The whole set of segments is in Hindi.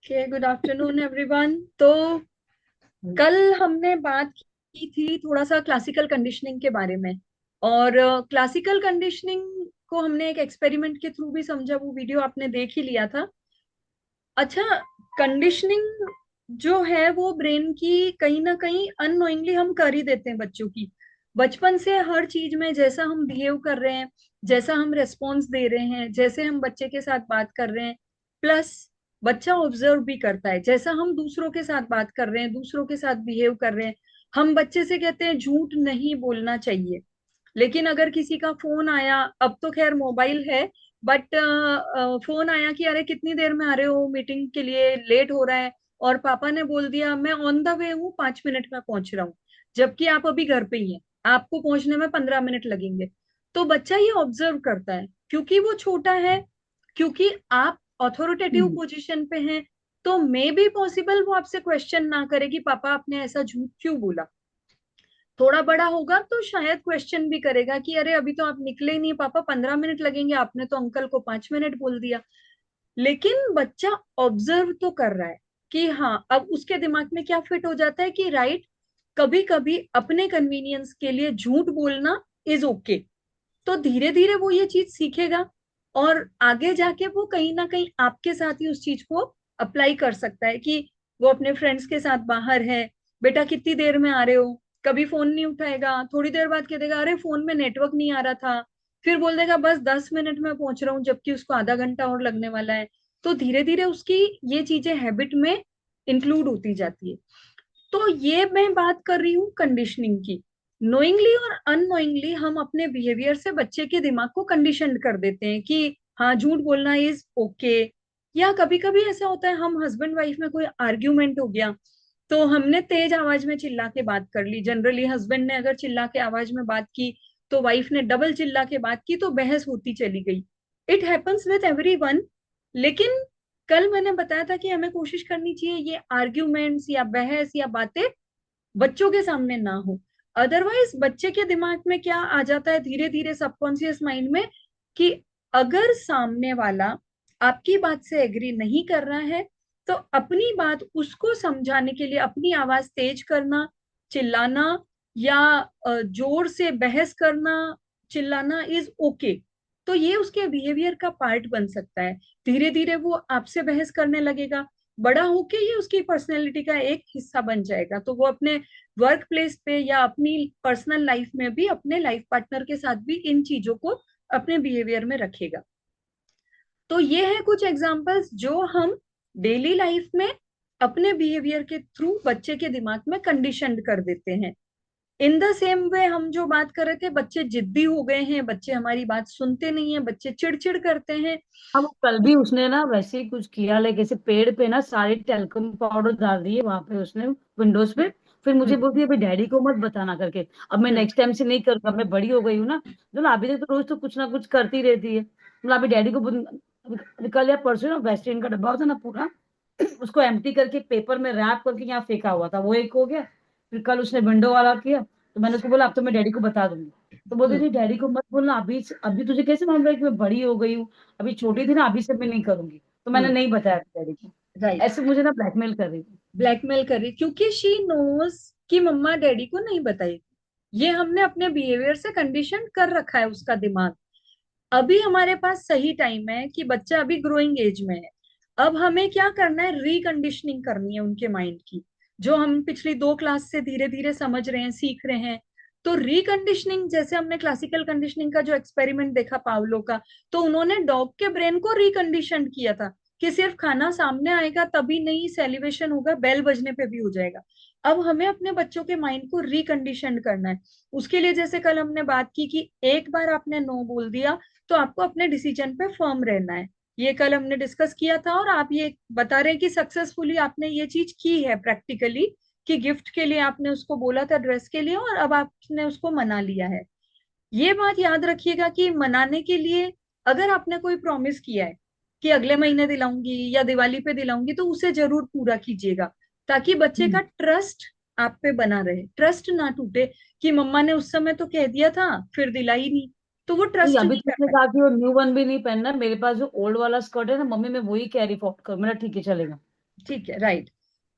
Okay, good afternoon everyone. तो कल हमने बात की थी थोड़ा सा क्लासिकल कंडीशनिंग के बारे में। और क्लासिकल कंडीशनिंग को हमने एक एक्सपेरिमेंट के थ्रू भी समझा। वो वीडियो आपने देख ही लिया था। अच्छा, कंडीशनिंग जो है वो ब्रेन की कहीं ना कहीं अननोइंगली हम कर ही देते हैं बच्चों की। बचपन से हर चीज में जैसा हम बिहेव कर रहे हैं, जैसा हम रेस्पॉन्स दे रहे हैं, जैसे हम बच्चे के साथ बात कर रहे हैं, प्लस बच्चा ऑब्जर्व भी करता है जैसा हम दूसरों के साथ बात कर रहे हैं, दूसरों के साथ बिहेव कर रहे हैं। हम बच्चे से कहते हैं झूठ नहीं बोलना चाहिए, लेकिन अगर किसी का फोन आया, अब तो खैर मोबाइल है, बट फोन आया कि अरे कितनी देर में आ रहे हो मीटिंग के लिए, लेट हो रहा है, और पापा ने बोल दिया मैं ऑन द वे हूँ, 5 मिनट में पहुंच रहा हूँ, जबकि आप अभी घर पे ही हैं, आपको पहुंचने में 15 मिनट लगेंगे। तो बच्चा ये ऑब्जर्व करता है क्योंकि वो छोटा है, क्योंकि आप ऑथोरिटेटिव हम्म। पोजीशन पे हैं। तो मे बी पॉसिबल वो आपसे क्वेश्चन ना करे कि पापा आपने ऐसा झूठ क्यों बोला। थोड़ा बड़ा होगा तो शायद क्वेश्चन भी करेगा कि अरे अभी तो आप निकले ही नहीं पापा, 15 मिनट लगेंगे, आपने तो अंकल को 5 मिनट बोल दिया। लेकिन बच्चा ऑब्जर्व तो कर रहा है कि हाँ, अब उसके दिमाग में क्या फिट हो जाता है कि राइट, कभी कभी अपने कन्वीनियंस के लिए झूठ बोलना इज ओके। तो धीरे धीरे वो ये चीज सीखेगा, और आगे जाके वो कहीं ना कहीं आपके साथ ही उस चीज को अप्लाई कर सकता है कि वो अपने फ्रेंड्स के साथ बाहर है, बेटा कितनी देर में आ रहे हो, कभी फोन नहीं उठाएगा, थोड़ी देर बाद कह देगा अरे फोन में नेटवर्क नहीं आ रहा था, फिर बोल देगा बस 10 मिनट में पहुंच रहा हूँ, जबकि उसको आधा घंटा और लगने वाला है। तो धीरे धीरे उसकी ये चीजें हैबिट में इंक्लूड होती जाती है। तो ये मैं बात कर रही हूँ कंडीशनिंग की। नोइंगली और अननोइंगली हम अपने बिहेवियर से बच्चे के दिमाग को कंडीशन कर देते हैं कि हाँ, झूठ बोलना इज ओके। या कभी कभी ऐसा होता है, हम हस्बैंड वाइफ में कोई आर्ग्यूमेंट हो गया, तो हमने तेज आवाज में चिल्ला के बात कर ली। जनरली हस्बैंड ने अगर चिल्ला के आवाज में बात की, तो वाइफ ने डबल चिल्ला के बात की, तो बहस होती चली गई। It happens with everyone. लेकिन कल मैंने बताया था कि हमें कोशिश करनी चाहिए ये आर्ग्यूमेंट्स या बहस या बातें बच्चों के सामने ना हो। अदरवाइज बच्चे के दिमाग में क्या आ जाता है धीरे धीरे सबकॉन्शियस माइंड में, कि अगर सामने वाला आपकी बात से एग्री नहीं कर रहा है, तो अपनी बात उसको समझाने के लिए अपनी आवाज तेज करना, चिल्लाना, या जोर से बहस करना, चिल्लाना इज ओके। तो ये उसके बिहेवियर का पार्ट बन सकता है। धीरे धीरे वो आपसे बहस करने लगेगा, बड़ा होके ये उसकी पर्सनैलिटी का एक हिस्सा बन जाएगा। तो वो अपने वर्क प्लेस पे या अपनी पर्सनल लाइफ में भी अपने लाइफ पार्टनर के साथ भी इन चीजों को अपने बिहेवियर में रखेगा। तो ये है कुछ एग्जांपल्स जो हम डेली लाइफ में अपने बिहेवियर के थ्रू बच्चे के दिमाग में कंडीशनड कर देते हैं। इन द सेम वे हम जो बात कर रहे थे, बच्चे जिद्दी हो गए हैं, बच्चे हमारी बात सुनते नहीं है, बच्चे चिड़चिड़ करते हैं। अब कल भी उसने ना वैसे ही कुछ किया, लाइक ऐसे पेड़ पे ना सारे टेल्कम पाउडर डाल दिए वहां पे उसने, विंडोज पे। फिर मुझे हम्म। बोलती है अभी डैडी को मत बताना करके। अब मैं हम्म। नेक्स्ट टाइम से नहीं करूंगा, मैं बड़ी हो गई हूँ ना। तो ना अभी तक तो रोज तो कुछ ना कुछ करती रहती है, मतलब अभी डैडी को अभी कल या परसों ना वेस्टर्न का डब्बा होता ना पूरा, उसको एम्प्टी करके पेपर में रैप करके यहाँ फेंका हुआ था, वो एक हो गया। फिर कल उसने विंडो वाला किया, तो मैंने उसको बोला अब तो मैं डैडी को बता दूंगी। तो बोलती हम्म। थी डैडी को मत बोलना अभी, अभी तुझे कैसे मालूम है कि मैं बड़ी हो गई हूँ, अभी छोटी थी ना, अभी से मैं नहीं करूंगी। तो मैंने हम्म। नहीं बताया डैडी को। राइट। ऐसे मुझे ना ब्लैकमेल कर रही थी। ब्लैकमेल कर रही क्योंकि शी नोज कि मम्मा डैडी को नहीं बताई। ये हमने अपने बिहेवियर से कंडीशन कर रखा है उसका दिमाग। अभी हमारे पास सही टाइम है कि बच्चा अभी ग्रोइंग एज में है। अब हमें क्या करना है, रिकंडीशनिंग करनी है उनके माइंड की, जो हम पिछली 2 क्लास से धीरे धीरे समझ रहे हैं, सीख रहे हैं। तो रिकंडीशनिंग, जैसे हमने क्लासिकल कंडीशनिंग का जो एक्सपेरिमेंट देखा पावलो का, तो उन्होंने डॉग के ब्रेन को रिकंडीशन किया था कि सिर्फ खाना सामने आएगा तभी नहीं सेलिब्रेशन होगा, बेल बजने पे भी हो जाएगा। अब हमें अपने बच्चों के माइंड को रिकंडीशन करना है। उसके लिए जैसे कल हमने बात की कि एक बार आपने नो बोल दिया, तो आपको अपने डिसीजन पे फर्म रहना है। ये कल हमने डिस्कस किया था, और आप ये बता रहे हैं कि सक्सेसफुली आपने ये चीज की है प्रैक्टिकली, कि गिफ्ट के लिए आपने उसको बोला था, ड्रेस के लिए, और अब आपने उसको मना लिया है। ये बात याद रखिएगा कि मनाने के लिए, अगर आपने कोई प्रॉमिस किया है कि अगले महीने दिलाऊंगी या दिवाली पे दिलाऊंगी, तो उसे जरूर पूरा कीजिएगा, ताकि बच्चे का हम्म। ट्रस्ट आप पे बना रहे, ट्रस्ट ना टूटे कि मम्मा ने उस समय तो कह दिया था फिर दिला ही नहीं। तो वो नहीं, ट्रस्ट अभी नहीं तो उसने रहता है। कहा कि वो न्यू वन भी नहीं पहनना, मेरे पास जो ओल्ड वाला स्कर्ट है ना मम्मी मैं वही कैरी फॉर्ट करूँ। मेरा ठीक है चलेगा। ठीक है, राइट।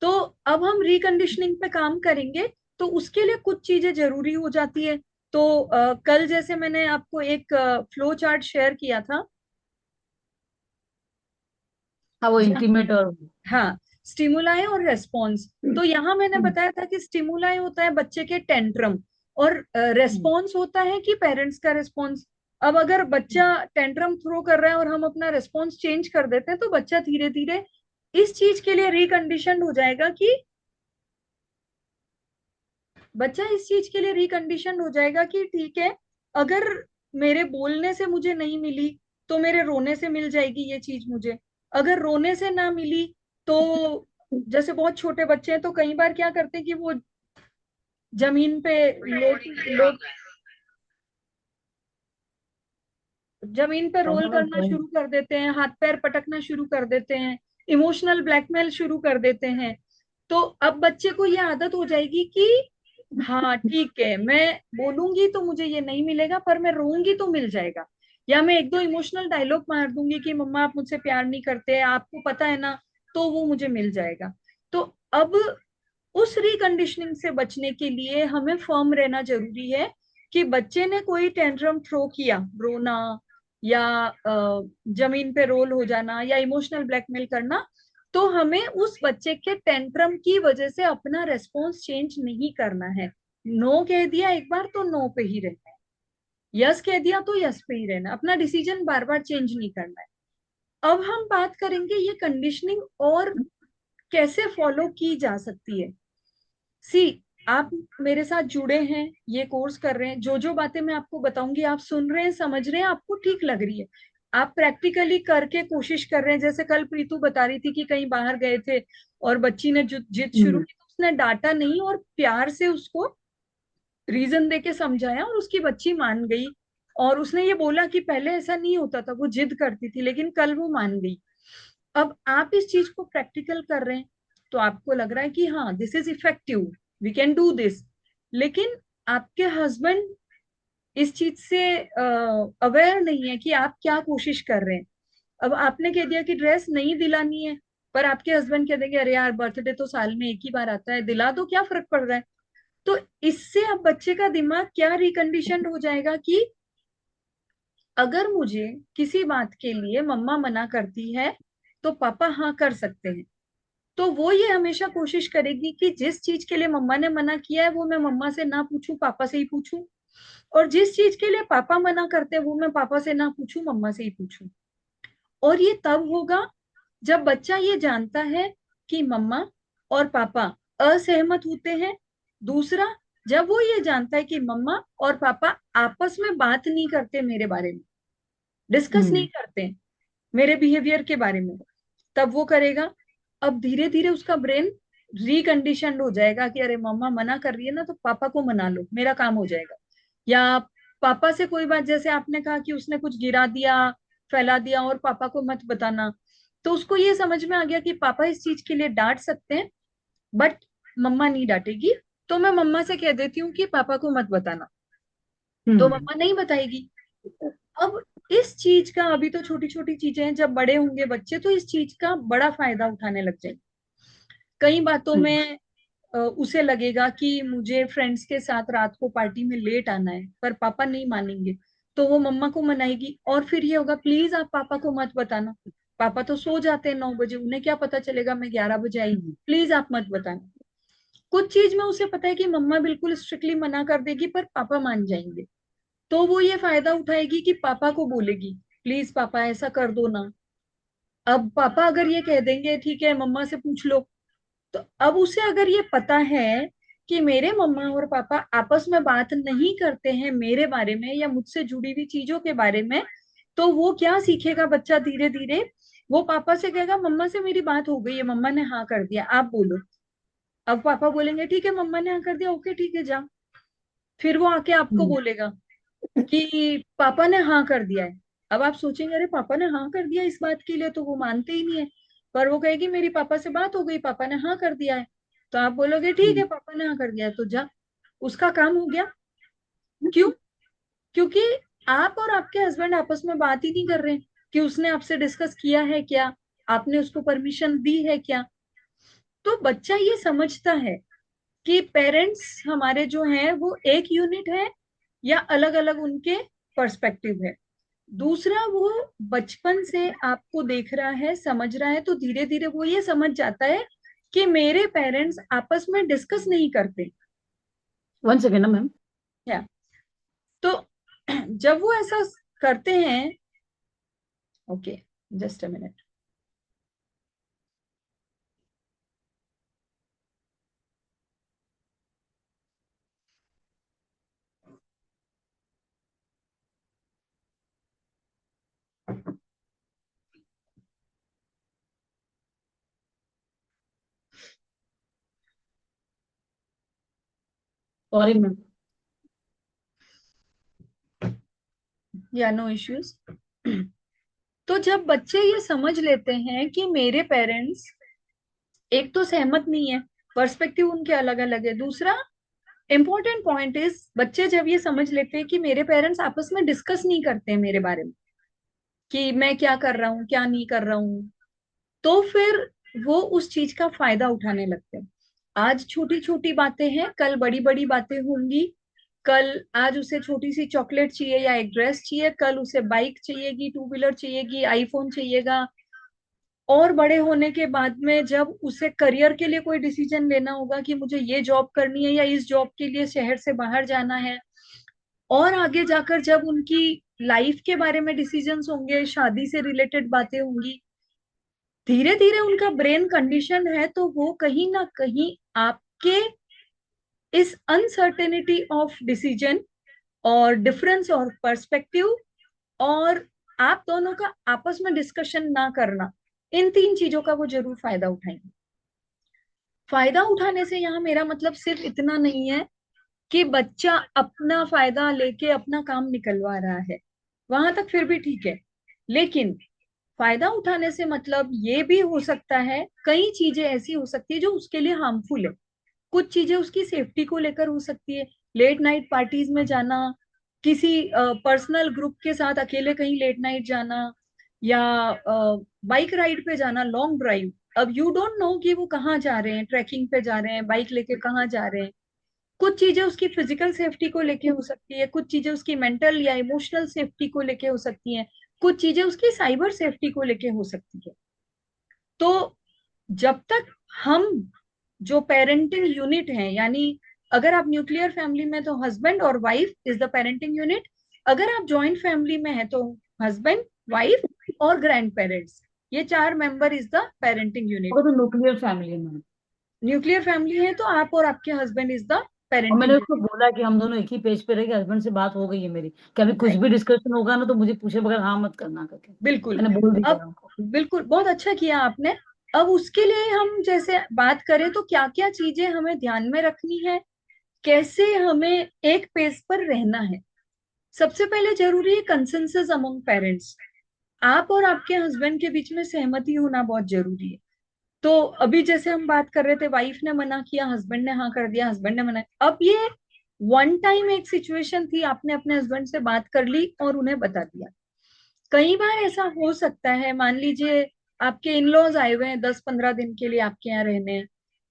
तो अब हम रिकंडीशनिंग पे काम करेंगे। तो उसके लिए कुछ चीजें जरूरी हो जाती है। तो कल जैसे मैंने आपको एक फ्लो चार्ट शेयर किया था। हाँ वो जहाँ- इंटीमेट और हाँ, स्टिमुलाई और रेस्पॉन्स। तो यहाँ मैंने बताया था कि स्टिमुलाई होता है बच्चे के टेंट्रम, और रेस्पॉन्स होता है कि पेरेंट्स का रेस्पॉन्स। अब अगर बच्चा टेंट्रम थ्रो कर रहा है और हम अपना रेस्पॉन्स चेंज कर देते हैं, तो बच्चा धीरे धीरे इस चीज के लिए रिकंडीशनड हो जाएगा कि बच्चा इस चीज के लिए रिकंडीशन हो जाएगा कि ठीक है, अगर मेरे बोलने से मुझे नहीं मिली, तो मेरे रोने से मिल जाएगी ये चीज मुझे। अगर रोने से ना मिली, तो जैसे बहुत छोटे बच्चे हैं तो कई बार क्या करते हैं कि वो जमीन पे लेट लेट जमीन पे रोल करना शुरू कर देते हैं, हाथ पैर पटकना शुरू कर देते हैं, इमोशनल ब्लैकमेल शुरू कर देते हैं। तो अब बच्चे को ये आदत हो जाएगी कि हाँ ठीक है, मैं बोलूंगी तो मुझे ये नहीं मिलेगा, पर मैं रोऊंगी तो मिल जाएगा। या मैं एक दो इमोशनल डायलॉग मार दूंगी कि मम्मा आप मुझसे प्यार नहीं करते, आपको पता है ना, तो वो मुझे मिल जाएगा। तो अब उस रिकंडीशनिंग से बचने के लिए हमें फर्म रहना जरूरी है कि बच्चे ने कोई टेंट्रम थ्रो किया, रोना या जमीन पे रोल हो जाना या इमोशनल ब्लैकमेल करना, तो हमें उस बच्चे के टेंट्रम की वजह से अपना रेस्पॉन्स चेंज नहीं करना है। नो कह दिया एक बार तो नो पे ही रहना है, यस कह दिया तो यस पे ही रहना, अपना डिसीजन बार बार चेंज नहीं करना है। अब हम बात करेंगे ये कंडीशनिंग और कैसे फॉलो की जा सकती है। सी, आप मेरे साथ जुड़े हैं, ये कोर्स कर रहे हैं, जो जो बातें मैं आपको बताऊंगी आप सुन रहे हैं, समझ रहे हैं, आपको ठीक लग रही है, आप प्रैक्टिकली करके कोशिश कर रहे हैं। जैसे कल प्रीतु बता रही थी कि कहीं बाहर गए थे और बच्ची ने जिद शुरू की, तो उसने डांटा नहीं और प्यार से उसको रीजन दे के समझाया और उसकी बच्ची मान गई। और उसने ये बोला कि पहले ऐसा नहीं होता था, वो जिद करती थी, लेकिन कल वो मान गई। अब आप इस चीज को प्रैक्टिकल कर रहे हैं, तो आपको लग रहा है कि हाँ this is effective, we can do this. लेकिन आपके हस्बैंड इस चीज से अवेयर नहीं है कि आप क्या कोशिश कर रहे हैं। अब आपने कह दिया कि ड्रेस नहीं दिलानी है, पर आपके हस्बैंड कह देंगे अरे यार बर्थडे तो साल में एक ही बार आता है, दिला दो, क्या फर्क पड़ रहा है। तो इससे अब बच्चे का दिमाग क्या रिकंडीशन हो जाएगा कि अगर मुझे किसी बात के लिए मम्मा मना करती है, तो पापा हाँ कर सकते हैं। तो वो ये हमेशा कोशिश करेगी कि जिस चीज के लिए मम्मा ने मना किया है वो मैं मम्मा से ना पूछूं, पापा से ही पूछूं। और जिस चीज के लिए पापा मना करते हैं वो मैं पापा से ना पूछूं, मम्मा से ही पूछूं। और ये तब होगा जब बच्चा ये जानता है कि मम्मा और पापा असहमत होते हैं। दूसरा, जब वो ये जानता है कि मम्मा और पापा आपस में बात नहीं करते मेरे बारे में, डिस्कस नहीं करते मेरे बिहेवियर के बारे में, तब वो करेगा। अब धीरे धीरे उसका ब्रेन रिकंडीशनड हो जाएगा कि अरे मम्मा मना कर रही है ना, तो पापा को मना लो, मेरा काम हो जाएगा। या पापा से कोई बात, जैसे आपने कहा कि उसने कुछ गिरा दिया, फैला दिया और पापा को मत बताना, तो उसको ये समझ में आ गया कि पापा इस चीज के लिए डांट सकते हैं, बट मम्मा नहीं डांटेगी। तो मैं मम्मा से कह देती हूँ कि पापा को मत बताना, तो मम्मा नहीं बताएगी। अब इस चीज का, अभी तो छोटी छोटी चीजें हैं, जब बड़े होंगे बच्चे तो इस चीज का बड़ा फायदा उठाने लग जाएंगे। कई बातों में उसे लगेगा कि मुझे फ्रेंड्स के साथ रात को पार्टी में लेट आना है, पर पापा नहीं मानेंगे, तो वो मम्मा को मनाएगी। और फिर ये होगा प्लीज आप पापा को मत बताना, पापा तो सो जाते हैं 9 बजे, उन्हें क्या पता चलेगा मैं 11 बजे आई, प्लीज आप मत बताना। कुछ चीज में उसे पता है कि मम्मा बिल्कुल स्ट्रिक्टली मना कर देगी पर पापा मान जाएंगे, तो वो ये फायदा उठाएगी कि पापा को बोलेगी प्लीज पापा ऐसा कर दो ना। अब पापा अगर ये कह देंगे ठीक है मम्मा से पूछ लो, तो अब उसे अगर ये पता है कि मेरे मम्मा और पापा आपस में बात नहीं करते हैं मेरे बारे में या मुझसे जुड़ी हुई चीजों के बारे में, तो वो क्या सीखेगा बच्चा धीरे धीरे, वो पापा से कहेगा मम्मा से मेरी बात हो गई है, मम्मा ने हाँ कर दिया, आप बोलो। अब पापा बोलेंगे ठीक है मम्मा ने हाँ कर दिया, ओके ठीक है जा। फिर वो आके आपको बोलेगा कि पापा ने हाँ कर दिया है। अब आप सोचेंगे अरे पापा ने हाँ कर दिया इस बात के लिए, तो वो मानते ही नहीं है। पर वो कहेगी मेरी पापा से बात हो गई, पापा ने हाँ कर दिया है। तो आप बोलोगे ठीक है पापा ने हाँ कर दिया है तो जा, उसका काम हो गया। क्यों? क्योंकि आप और आपके हस्बैंड आपस में बात ही नहीं कर रहे हैं कि उसने आपसे डिस्कस किया है क्या, आपने उसको परमिशन दी है क्या। तो बच्चा ये समझता है कि पेरेंट्स हमारे जो हैं वो एक यूनिट है या अलग अलग उनके पर्सपेक्टिव है। दूसरा, वो बचपन से आपको देख रहा है, समझ रहा है, तो धीरे धीरे वो ये समझ जाता है कि मेरे पेरेंट्स आपस में डिस्कस नहीं करते। वन सेकेंड ना मैम। क्या? तो जब वो ऐसा करते हैं, okay, just a minute. Sorry ma'am. या नो इश्यूज। तो जब बच्चे ये समझ लेते हैं कि मेरे पेरेंट्स एक तो सहमत नहीं है, पर्सपेक्टिव उनके अलग अलग है। दूसरा इंपॉर्टेंट पॉइंट इज, बच्चे जब ये समझ लेते हैं कि मेरे पेरेंट्स आपस में डिस्कस नहीं करते हैं मेरे बारे में कि मैं क्या कर रहा हूँ क्या नहीं कर रहा हूँ, तो फिर वो उस चीज का फायदा उठाने लगते हैं। आज छोटी छोटी बातें हैं, कल बड़ी बड़ी बातें होंगी। कल, आज उसे छोटी सी चॉकलेट चाहिए या एक ड्रेस चाहिए, कल उसे बाइक चाहिएगी, टू व्हीलर चाहिएगी, आईफोन चाहिएगा। और बड़े होने के बाद में जब उसे करियर के लिए कोई डिसीजन लेना होगा कि मुझे ये जॉब करनी है या इस जॉब के लिए शहर से बाहर जाना है, और आगे जाकर जब उनकी लाइफ के बारे में डिसीजंस होंगे, शादी से रिलेटेड बातें होंगी, धीरे धीरे उनका ब्रेन कंडीशन है, तो वो कहीं ना कहीं आपके इस अनसर्टेनिटी ऑफ डिसीजन और डिफरेंस और पर्सपेक्टिव और आप दोनों का आपस में डिस्कशन ना करना, इन तीन चीजों का वो जरूर फायदा उठाएंगे। फायदा उठाने से यहाँ मेरा मतलब सिर्फ इतना नहीं है कि बच्चा अपना फायदा लेके अपना काम निकलवा रहा है, वहां तक फिर भी ठीक है। लेकिन फायदा उठाने से मतलब ये भी हो सकता है, कई चीजें ऐसी हो सकती है जो उसके लिए हार्मफुल है। कुछ चीजें उसकी सेफ्टी को लेकर हो सकती है, लेट नाइट पार्टीज में जाना, किसी पर्सनल ग्रुप के साथ अकेले कहीं लेट नाइट जाना, या बाइक राइड पे जाना, लॉन्ग ड्राइव। अब यू डोंट नो कि वो कहाँ जा रहे हैं, ट्रैकिंग पे जा रहे हैं, बाइक लेके कहाँ जा रहे हैं। कुछ चीजें उसकी फिजिकल सेफ्टी को लेके हो सकती है, कुछ चीजें उसकी मेंटल या इमोशनल सेफ्टी को लेके हो सकती हैं, कुछ चीजें उसकी साइबर सेफ्टी को लेके हो सकती है। तो जब तक हम जो पेरेंटिंग यूनिट है, यानी अगर आप न्यूक्लियर फैमिली में तो हस्बैंड और wife is the parenting unit, अगर आप जॉइंट फैमिली में है तो हस्बैंड, वाइफ और ग्रैंड पेरेंट्स, ये चार member is the parenting unit. वो तो न्यूक्लियर फैमिली है मैम। न्यूक्लियर फैमिली है तो आप और आपके हस्बैंड इज द और मैंने पेरेंटिंग उसको यूनिट। बोला कि हम दोनों एक ही पेज पे रहे, हस्बैंड से बात हो गई है मेरी, कि अभी कुछ भी डिस्कशन होगा ना तो मुझे पूछे बगैर हाँ मत करना करके बिल्कुल। मैंने बोल दिया अब है उनको। बिल्कुल बहुत अच्छा किया आपने। अब उसके लिए हम जैसे बात करें तो क्या क्या चीजें हमें ध्यान में रखनी है, कैसे हमें एक पेज पर रहना है। सबसे पहले जरूरी है कंसेंसस अमंग पेरेंट्स। आप और आपके हस्बैंड के बीच में सहमति होना बहुत जरूरी है। तो अभी जैसे हम बात कर रहे थे, वाइफ ने मना किया, हस्बैंड ने हाँ कर दिया, हस्बैंड ने मना, अब ये वन टाइम एक सिचुएशन थी, आपने अपने हस्बैंड से बात कर ली और उन्हें बता दिया। कई बार ऐसा हो सकता है, मान लीजिए आपके इन लॉज आए हुए हैं 10-15 दिन के लिए आपके यहाँ रहने,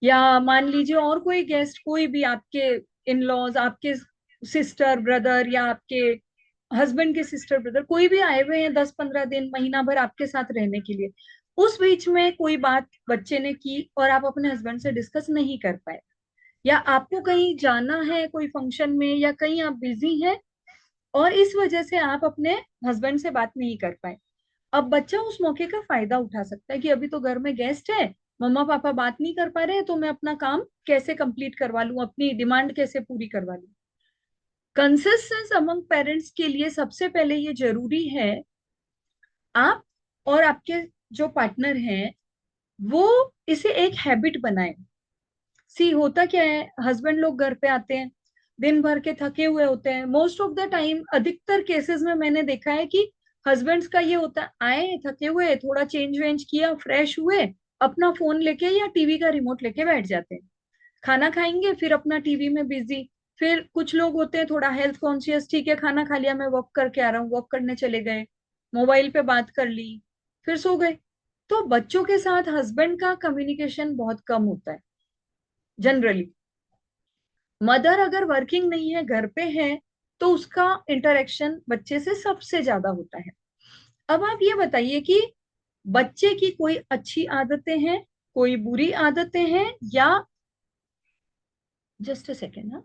या मान लीजिए और कोई गेस्ट, कोई भी आपके इन लॉज, आपके सिस्टर ब्रदर या आपके हस्बैंड के सिस्टर ब्रदर, कोई भी आए हुए हैं 10-15 दिन, महीना भर आपके साथ रहने के लिए। उस बीच में कोई बात बच्चे ने की और आप अपने हस्बैंड से डिस्कस नहीं कर पाए, या आपको कहीं जाना है कोई फंक्शन में, या कहीं आप बिजी हैं और इस वजह से आप अपने हस्बैंड से बात नहीं कर पाए। अब बच्चा उस मौके का फायदा उठा सकता है कि अभी तो घर में गेस्ट है, मम्मा पापा बात नहीं कर पा रहे हैं, तो मैं अपना काम कैसे कंप्लीट करवा लूं, अपनी डिमांड कैसे पूरी करवा लूं। कंसिस्टेंस अमंग पेरेंट्स के लिए सबसे पहले ये जरूरी है, आप और आपके जो पार्टनर हैं वो इसे एक हैबिट बनाए। सी होता क्या है, हस्बैंड लोग घर पे आते हैं, दिन भर के थके हुए होते हैं, मोस्ट ऑफ द टाइम, अधिकतर केसेस में मैंने देखा है कि हस्बैंड्स का ये होता है, आए थके हुए, थोड़ा चेंज वेंज किया, फ्रेश हुए, अपना फोन लेके या टीवी का रिमोट लेके बैठ जाते हैं, खाना खाएंगे फिर अपना टीवी में बिजी। फिर कुछ लोग होते हैं थोड़ा हेल्थ कॉन्शियस, ठीक है खाना खा लिया, मैं वॉक करके आ रहा हूँ, वॉक करने चले गए, मोबाइल पे बात कर ली, फिर सो गए। तो बच्चों के साथ हस्बैंड का कम्युनिकेशन बहुत कम होता है जनरली। मदर अगर वर्किंग नहीं है, घर पे है, तो उसका इंटरेक्शन बच्चे से सबसे ज्यादा होता है। अब आप ये बताइए कि बच्चे की कोई अच्छी आदतें हैं, कोई बुरी आदतें हैं, या जस्ट अ सेकेंड।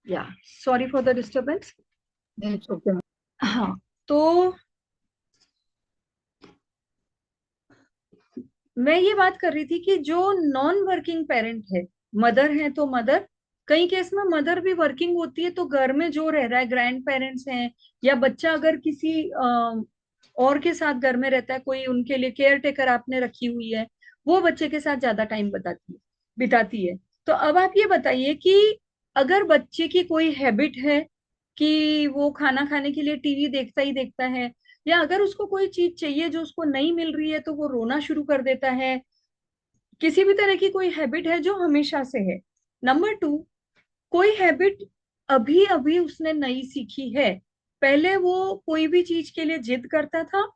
या sorry for the disturbance. It's okay. हाँ, तो मैं ये बात कर रही थी कि जो नॉन वर्किंग पेरेंट है, मदर है तो मदर, कई केस में मदर भी वर्किंग होती है, तो घर में जो रह रहा है, ग्रैंड पेरेंट्स हैं, या बच्चा अगर किसी और के साथ घर में रहता है, कोई उनके लिए केयर टेकर आपने रखी हुई है, वो बच्चे के साथ ज्यादा टाइम बिताती है। तो अब आप ये बताइए कि अगर बच्चे की कोई हैबिट है कि वो खाना खाने के लिए टीवी देखता ही देखता है, या अगर उसको कोई चीज चाहिए जो उसको नहीं मिल रही है तो वो रोना शुरू कर देता है, किसी भी तरह की कोई हैबिट है जो हमेशा से है। नंबर टू, कोई हैबिट अभी अभी उसने नई सीखी है। पहले वो कोई भी चीज के लिए जिद करता था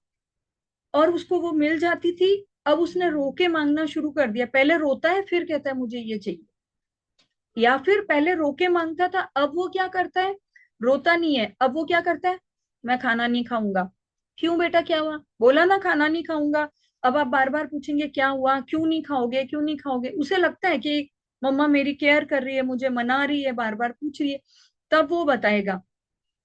और उसको वो मिल जाती थी, अब उसने रो के मांगना शुरू कर दिया। पहले रोता है फिर कहता है मुझे ये चाहिए, या फिर पहले रो के मांगता था, अब वो क्या करता है, रोता नहीं है, अब वो क्या करता है, मैं खाना नहीं खाऊंगा। क्यों बेटा, क्या हुआ, बोला ना खाना नहीं खाऊंगा। अब आप बार बार पूछेंगे क्या हुआ, क्यों नहीं खाओगे, क्यों नहीं खाओगे, उसे लगता है कि मम्मा मेरी केयर कर रही है, मुझे मना रही है, बार बार पूछ रही है। तब वो बताएगा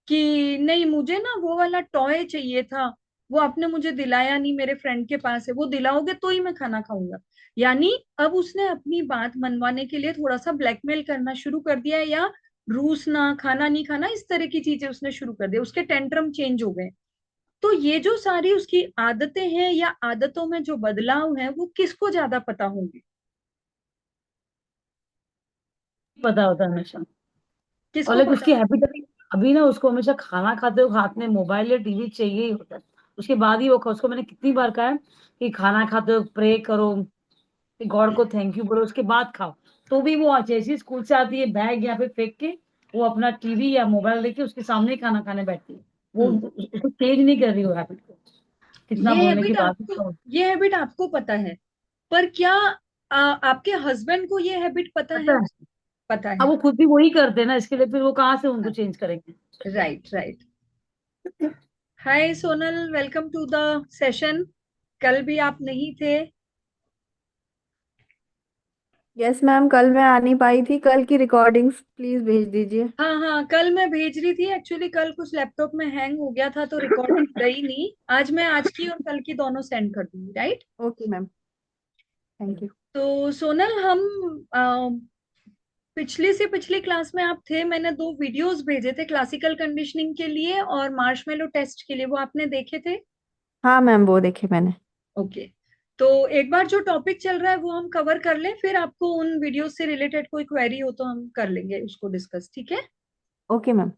कि नहीं, मुझे ना वो वाला टॉय चाहिए था, वो आपने मुझे दिलाया नहीं, मेरे फ्रेंड के पास है, वो दिलाओगे तो ही मैं खाना खाऊंगा। यानी अब उसने अपनी बात मनवाने के लिए थोड़ा सा ब्लैकमेल करना शुरू कर दिया है, या रूसना, खाना नहीं खाना, इस तरह की चीजें उसने शुरू कर दिया, उसके टेंट्रम चेंज हो गए। तो ये जो सारी उसकी आदतें हैं या आदतों में जो बदलाव है, वो किसको ज्यादा पता होंगे? पता होता है हमेशा। और किसको लाइक पता उसकी होगा? हैबिट अभी अभी ना उसको हमेशा खाना खाते हुए हाथ में मोबाइल या टीवी चाहिए ही होता है। उसके बाद ही वो उसको मैंने कितनी बार कहा है कि खाना खाते हुए प्रे करो, कि गॉड को थैंक यू बोलो, उसके बाद खाओ। तो भी वो जैसे ही स्कूल से आती है बैग यहाँ पे फेंक के वो अपना टीवी या मोबाइल लेके उसके सामने ही खाना खाने बैठती है। वो हम्म। उसको चेंज नहीं कर रही वो हैबिट को, कितना ये बोलने के हैबिट बाद भी आपको खाओ। ये हैबिट आपको पता है, पर क्या आपके हस्बैंड को ये हैबिट पता पता है? है। पता अब है। वो खुद भी वही करते हैं ना, इसके लिए फिर वो कहाँ से उनको चेंज करेंगे। Right, right. Hi Sonal, welcome to the session. कल भी आप नहीं थे। यस मैम, कल मैं आ नहीं पाई थी। कल की रिकॉर्डिंग्स प्लीज भेज दीजिए। हाँ हाँ, कल मैं भेज रही थी, एक्चुअली कल कुछ लैपटॉप में हैंग हो गया था तो रिकॉर्डिंग गई नहीं। आज मैं आज की और कल की दोनों सेंड कर दूंगी, right? Okay ma'am, thank you. तो सोनल, हम पिछली से पिछली क्लास में आप थे, मैंने दो वीडियोस भेजे थे क्लासिकल कंडीशनिंग के लिए और मार्शमेलो टेस्ट के लिए, वो आपने देखे थे? हाँ मैम, वो देखे मैंने। ओके। तो एक बार जो टॉपिक चल रहा है वो हम कवर कर लें, फिर आपको उन वीडियो से रिलेटेड कोई क्वेरी हो तो हम कर लेंगे उसको डिस्कस, ठीक है? Okay ma'am.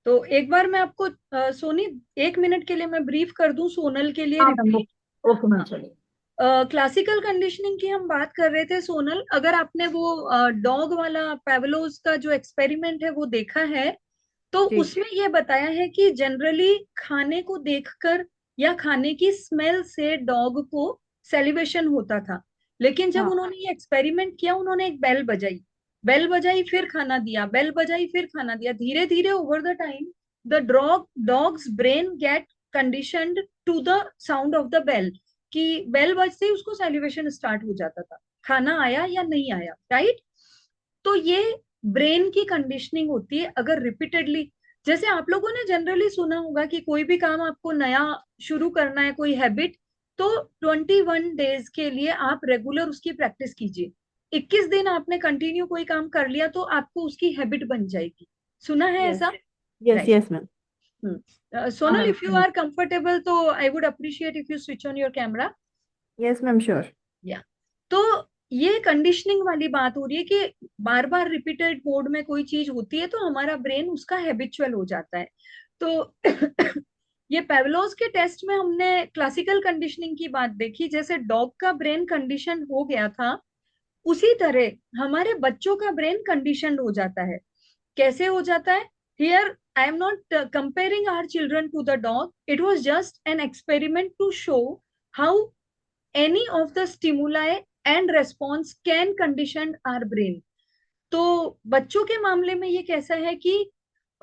तो एक बार मैं आपको सोनी, 1 मिनट के लिए मैं ब्रीफ कर दूं सोनल के लिए, हाँ मैम, रिपीट। ओके मैम, चलिए। क्लासिकल कंडीशनिंग की हम बात कर रहे थे सोनल। अगर आपने वो डॉग वाला पेवलोस का जो एक्सपेरिमेंट है वो देखा है, तो जी। उसमें ये बताया है कि जनरली खाने को देखकर या खाने की स्मेल से डॉग को सेलिब्रेशन होता था। लेकिन जब हाँ। उन्होंने ये एक्सपेरिमेंट किया, उन्होंने एक बेल बजाई, बेल बजाई फिर खाना दिया, बेल बजाई फिर खाना दिया, धीरे धीरे over the time the dog's brain get conditioned to the sound of the bell, कि बेल बजते ही उसको सेलिब्रेशन स्टार्ट हो जाता था, खाना आया या नहीं आया, राइट? तो ये ब्रेन की कंडीशनिंग होती है। अगर रिपीटेडली जैसे आप लोगों ने जनरली सुना होगा कि कोई भी काम आपको नया शुरू करना है, कोई हैबिट, तो 21 डेज के लिए आप रेगुलर उसकी प्रैक्टिस कीजिए। 21 दिन आपने कंटिन्यू कोई काम कर लिया तो आपको उसकी हैबिट बन जाएगी। सुना है यस, ऐसा? Yes, right. Yes ma'am. हाँ Sonal, ma'am. If you are comfortable तो I would appreciate if you switch on your camera. Yes ma'am, sure. Yeah, तो ये कंडीशनिंग वाली बात हो रही है कि बार बार रिपीटेड मोड में कोई चीज होती है तो हमारा ब्रेन उसका हैबिचुअल हो जाता है। तो ये पेवलोस के टेस्ट में हमने क्लासिकल कंडीशनिंग की बात देखी, जैसे डॉग का ब्रेन कंडीशन हो गया था, उसी तरह हमारे बच्चों का ब्रेन कंडीशन हो जाता है। कैसे हो जाता है? Here I am not comparing our children to the dog, it was just an experiment to show how any of the stimuli and response can condition our brain। तो बच्चों के मामले में ये कैसा है कि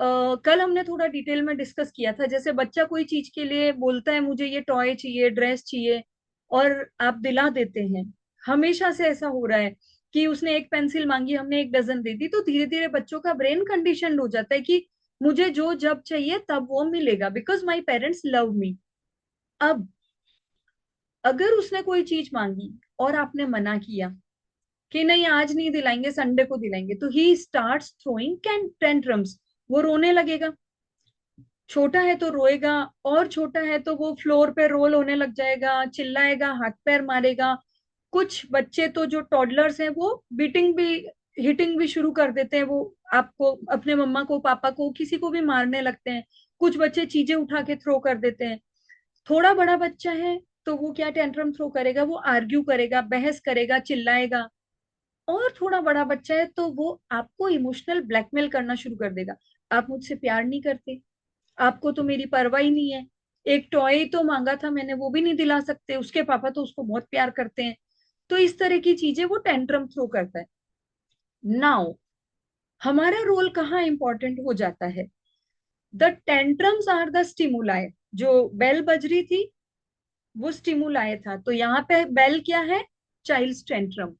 कल हमने थोड़ा डिटेल में डिस्कस किया था, जैसे बच्चा कोई चीज के लिए बोलता है मुझे ये टॉय चाहिए, ड्रेस चाहिए, और आप दिला देते हैं। हमेशा से ऐसा हो रहा है कि उसने एक पेंसिल मांगी, हमने एक डजन दे दी, तो धीरे धीरे बच्चों का ब्रेन कंडीशन हो जाता है कि मुझे जो जब चाहिए तब वो मिलेगा, because my parents love me. अब अगर उसने कोई चीज मांगी और आपने मना किया कि नहीं आज नहीं दिलाएंगे, संडे को दिलाएंगे, तो he starts throwing can tantrums. वो रोने लगेगा। छोटा है तो रोएगा, और छोटा है तो वो फ्लोर पे रोल होने लग जाएगा, चिल्लाएगा, हाथ पैर मारेगा। कुछ बच्चे तो जो टॉडलर्स हैं वो बीटिंग भी, हिटिंग भी शुरू कर देते हैं। वो आपको, अपने मम्मा को, पापा को, किसी को भी मारने लगते हैं। कुछ बच्चे चीजें उठा के थ्रो कर देते हैं। थोड़ा बड़ा बच्चा है तो वो क्या टेंट्रम थ्रो करेगा? वो आर्ग्यू करेगा, बहस करेगा, चिल्लाएगा। और थोड़ा बड़ा बच्चा है तो वो आपको इमोशनल ब्लैकमेल करना शुरू कर देगा। आप मुझसे प्यार नहीं करते, आपको तो मेरी परवाह ही नहीं है, एक टॉय तो मांगा था मैंने वो भी नहीं दिला सकते, उसके पापा तो उसको बहुत प्यार करते हैं। तो इस तरह की चीजें वो टेंट्रम थ्रो करता है। नाउ हमारा रोल कहाँ इंपॉर्टेंट हो जाता है? The tantrums are the stimuli. जो बेल बज रही थी वो स्टिमुलाई था, तो यहाँ पे बेल क्या है? Child tantrum.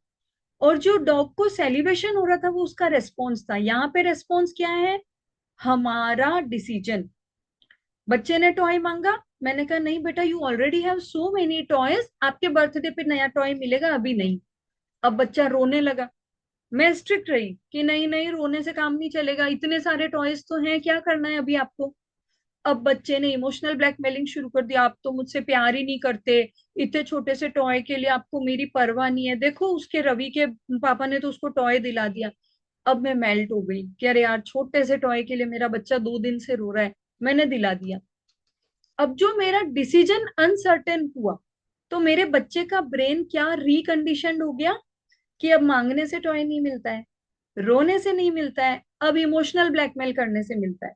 और जो डॉग को सेलिब्रेशन हो रहा था वो उसका रेस्पॉन्स था। यहाँ पे रेस्पॉन्स क्या है? हमारा डिसीजन। बच्चे ने टॉय मांगा, मैंने कहा नहीं बेटा, you already have so many toys, आपके बर्थडे पे नया टॉय मिलेगा, अभी नहीं। अब बच्चा रोने लगा। मैं स्ट्रिक्ट रही कि नहीं नहीं, रोने से काम नहीं चलेगा, इतने सारे टॉयज तो हैं, क्या करना है अभी आपको? अब बच्चे ने इमोशनल ब्लैकमेलिंग शुरू कर दिया, आप तो मुझसे प्यार ही नहीं करते, इतने छोटे से टॉय के लिए आपको मेरी परवाह नहीं है, देखो उसके रवि के पापा ने तो उसको टॉय दिला दिया। अब मैं मेल्ट हो गई कि अरे यार, छोटे से टॉय के लिए मेरा बच्चा 2 दिन से रो रहा है, मैंने दिला दिया। अब जो मेरा डिसीजन अनसर्टेन हुआ, तो मेरे बच्चे का ब्रेन क्या रिकंडीशनड हो गया कि अब मांगने से टॉय नहीं मिलता है, रोने से नहीं मिलता है, अब इमोशनल ब्लैकमेल करने से मिलता है।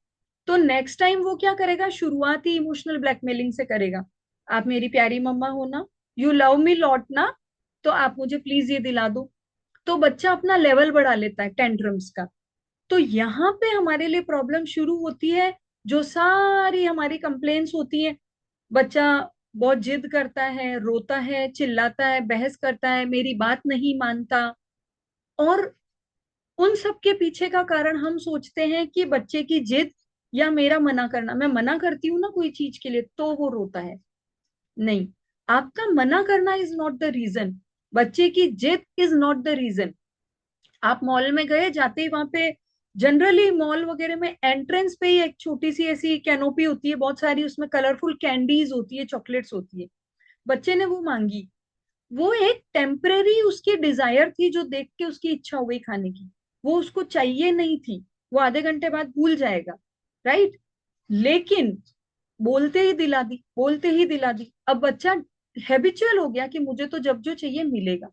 तो नेक्स्ट टाइम वो क्या करेगा? शुरुआती इमोशनल ब्लैकमेलिंग से करेगा। आप मेरी प्यारी मम्मा हो ना, यू लव मी लॉट ना, तो आप मुझे प्लीज ये दिला दो। तो बच्चा अपना लेवल बढ़ा लेता है टेंट्रम्स का। तो यहाँ पे हमारे लिए प्रॉब्लम शुरू होती है। जो सारी हमारी कंप्लेन्स होती है, बच्चा बहुत जिद करता है, रोता है, चिल्लाता है, बहस करता है, मेरी बात नहीं मानता। और उन सब के पीछे का कारण हम सोचते हैं कि बच्चे की जिद या मेरा मना करना, मैं मना करती हूँ ना कोई चीज के लिए तो वो रोता है। नहीं, आपका मना करना इज नॉट द रीजन, बच्चे की जिद इज नॉट द रीजन। आप मॉल में गए, जाते ही वहां पे, जनरली मॉल वगैरह में एंट्रेंस पे ही एक छोटी सी ऐसी कैनोपी होती है, बहुत सारी उसमें कलरफुल कैंडीज होती है, चॉकलेट्स होती है। बच्चे ने वो मांगी, वो एक टेम्परेरी उसकी डिजायर थी जो देख के उसकी इच्छा हो गई खाने की। वो उसको चाहिए नहीं थी, वो आधे घंटे बाद भूल जाएगा, राइट? लेकिन बोलते ही दिला दी, बोलते ही दिला दी। अब बच्चा हैबिचुअल हो गया कि मुझे तो जब जो चाहिए मिलेगा।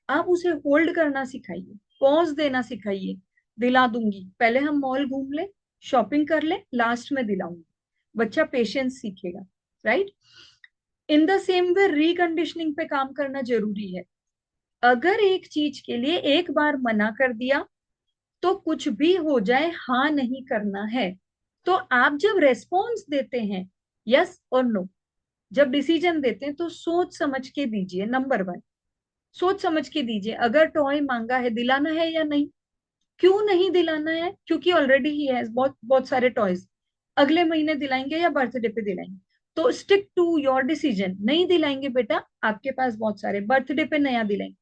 आप उसे होल्ड करना सिखाइए, पॉज देना सिखाइए। दिला दूंगी, पहले हम मॉल घूम ले, शॉपिंग कर ले, लास्ट में दिलाऊंगी। बच्चा पेशेंस सीखेगा, right? In the same way reconditioning पे काम करना जरूरी है। अगर एक चीज के लिए एक बार मना कर दिया तो कुछ भी हो जाए हाँ नहीं करना है। तो आप जब रेस्पॉन्स देते हैं, यस और नो, जब डिसीजन देते हैं तो सोच समझ के दीजिए। नंबर 1, सोच समझ के दीजिए। अगर टॉय मांगा है, दिलाना है या नहीं? क्यों नहीं दिलाना है? क्योंकि ऑलरेडी ही है बहुत बहुत सारे टॉयज, अगले महीने दिलाएंगे या बर्थडे पे दिलाएंगे। तो स्टिक टू योर डिसीजन, नहीं दिलाएंगे बेटा, आपके पास बहुत सारे, बर्थडे पे नया दिलाएंगे।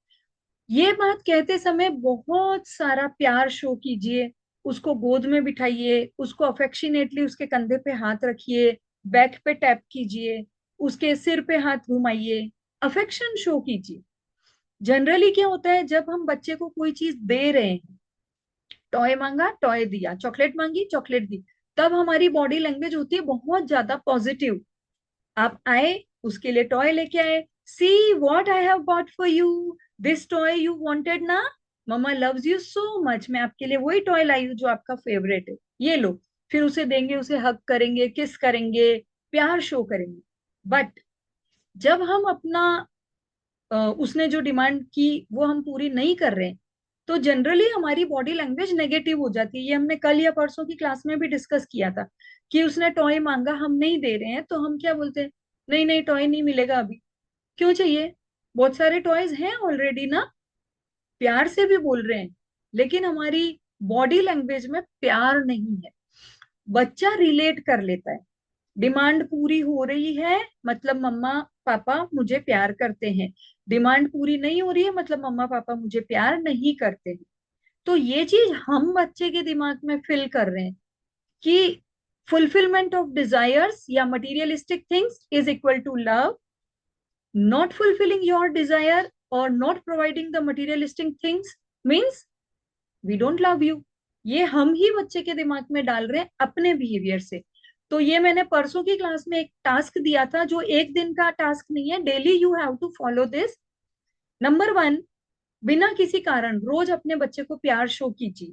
ये बात कहते समय बहुत सारा प्यार शो कीजिए, उसको गोद में बिठाइए, उसको अफेक्शनेटली उसके कंधे पे हाथ रखिए, बैक पे टैप कीजिए, उसके सिर पे हाथ घुमाइए, अफेक्शन शो कीजिए। जनरली क्या होता है, जब हम बच्चे को कोई चीज दे रहे हैं, टॉय मांगा टॉय दिया, चॉकलेट मांगी चॉकलेट दी, तब हमारी बॉडी लैंग्वेज होती है बहुत ज्यादा पॉजिटिव। आप आए, उसके लिए टॉय लेके आए, see what I have bought for you, this toy you wanted ना, मम्मा लव्स यू सो मच, मैं आपके लिए वही टॉय लाई हूँ जो आपका फेवरेट है, ये लो। फिर उसे देंगे, उसे हग करेंगे, किस करेंगे, प्यार शो करेंगे। बट जब हम अपना उसने जो डिमांड की वो हम पूरी नहीं कर रहे हैं, तो जनरली हमारी बॉडी लैंग्वेज नेगेटिव हो जाती है। ये हमने कल या परसों की क्लास में भी डिस्कस किया था कि उसने टॉय मांगा, हम नहीं दे रहे हैं, तो हम क्या बोलते हैं, नहीं नहीं टॉय नहीं मिलेगा अभी। क्यों चाहिए, बहुत सारे टॉयज हैं ऑलरेडी ना। प्यार से भी बोल रहे हैं, लेकिन हमारी बॉडी लैंग्वेज में प्यार नहीं है। बच्चा रिलेट कर लेता है, डिमांड पूरी हो रही है मतलब मम्मा पापा मुझे प्यार करते हैं, डिमांड पूरी नहीं हो रही है मतलब मम्मा पापा मुझे प्यार नहीं करते हैं। तो ये चीज हम बच्चे के दिमाग में फिल कर रहे हैं कि फुलफिलमेंट ऑफ डिजायर्स या materialistic things is equal to love. Not fulfilling your desire और not providing the materialistic things means we don't love you. ये हम ही बच्चे के दिमाग में डाल रहे हैं अपने बिहेवियर से। तो ये मैंने परसों की क्लास में एक टास्क दिया था, जो एक दिन का टास्क नहीं है, daily you have to follow this. Number one, बिना किसी कारण रोज अपने बच्चे को प्यार शो कीजिए,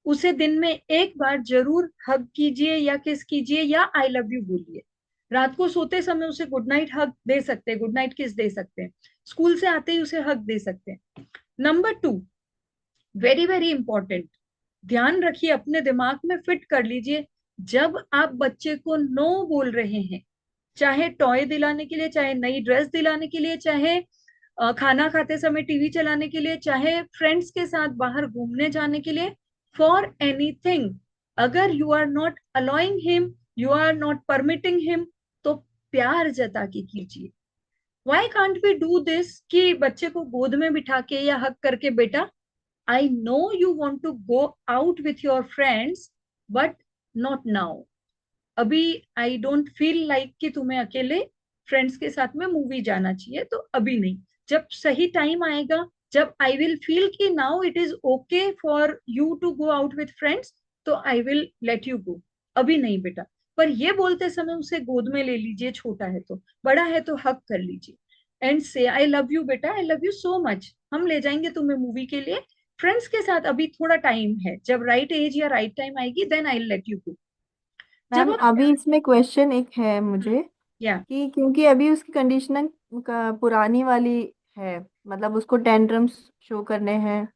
उसे दिन में एक बार जरूर हग कीजिए या किस कीजिए या आई लव यू बोलिए। रात को सोते समय उसे गुड नाइट हग दे सकते हैं, गुड नाइट किस दे सकते हैं, स्कूल से आते ही उसे हग दे सकते हैं। Number two, very very important, ध्यान रखिए, अपने दिमाग में फिट कर लीजिए, जब आप बच्चे को नो बोल रहे हैं, चाहे टॉय दिलाने के लिए, चाहे नई ड्रेस दिलाने के लिए, चाहे खाना खाते समय टीवी चलाने के लिए, चाहे फ्रेंड्स के साथ बाहर घूमने जाने के लिए, फॉर एनीथिंग, अगर you are not allowing him, you are not permitting him, तो प्यार जता के कीजिए। Why can't we do this कि बच्चे को गोद में बिठा के या हक करके, बेटा I know you want to go out with your friends, but not now. अभी आई डोंट फील लाइक कि तुम्हें अकेले फ्रेंड्स के साथ में मूवी जाना चाहिए, तो अभी नहीं। जब सही टाइम आएगा, जब आई विल फील कि now it is okay for you to go out with friends, तो I will let you go, अभी नहीं बेटा। पर ये बोलते समय उसे गोद में ले लीजिए, छोटा है तो, बड़ा है तो हक कर लीजिए एंड से आई लव यू बेटा, आई लव यू सो मच, हम ले जाएंगे तुम्हें मूवी के लिए फ्रेंड्स के साथ, अभी थोड़ा टाइम है, जब राइट एज या राइट टाइम आएगी then I let you go. जब मैम आप अभी इसमें क्वेश्चन एक है मुझे या कि क्योंकि अभी उसकी कंडीशनिंग का पुरानी वाली है, मतलब उसको टेंट्रम्स शो करने हैं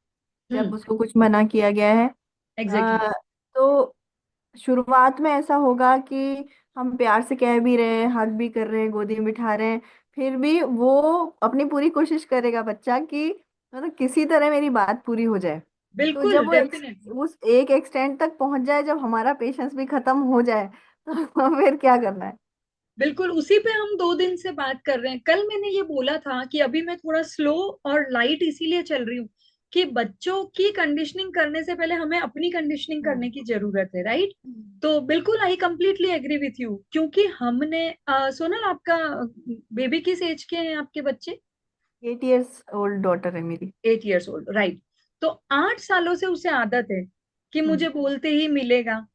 जब हम्म, उसको कुछ मना किया गया है। एग्जैक्टली, तो शुरुआत में ऐसा होगा कि हम प्यार से कह भी रहे हैं, हग भी कर रहे हैं, गोदी में बिठा रहे हैं, फिर भी वो अपनी पूरी कोशिश करेगा बच्चा कि मतलब किसी तरह मेरी बात पूरी हो जाए। तो बिल्कुल जब वो डेफिनेटली। उस एक एक्सटेंट तक पहुंच जाए, जब हमारा पेशेंस भी खत्म हो जाए, तो फिर क्या करना है? बिल्कुल उसी पे हम 2 दिन से बात कर रहे हैं। कल मैंने ये बोला था कि अभी मैं थोड़ा स्लो और लाइट इसीलिए चल रही हूँ कि बच्चों की कंडीशनिंग करने से पहले हमें अपनी कंडीशनिंग करने की जरूरत है, राइट। तो बिल्कुल I completely agree with you, क्योंकि हमने सोनल आपका बेबी किस एज के हैं आपके बच्चे? 8 years ओल्ड डॉटर है मेरी। 8 years ओल्ड, राइट। तो 8 सालों से उसे आदत है कि हम्म। मुझे बोलते ही मिलेगा,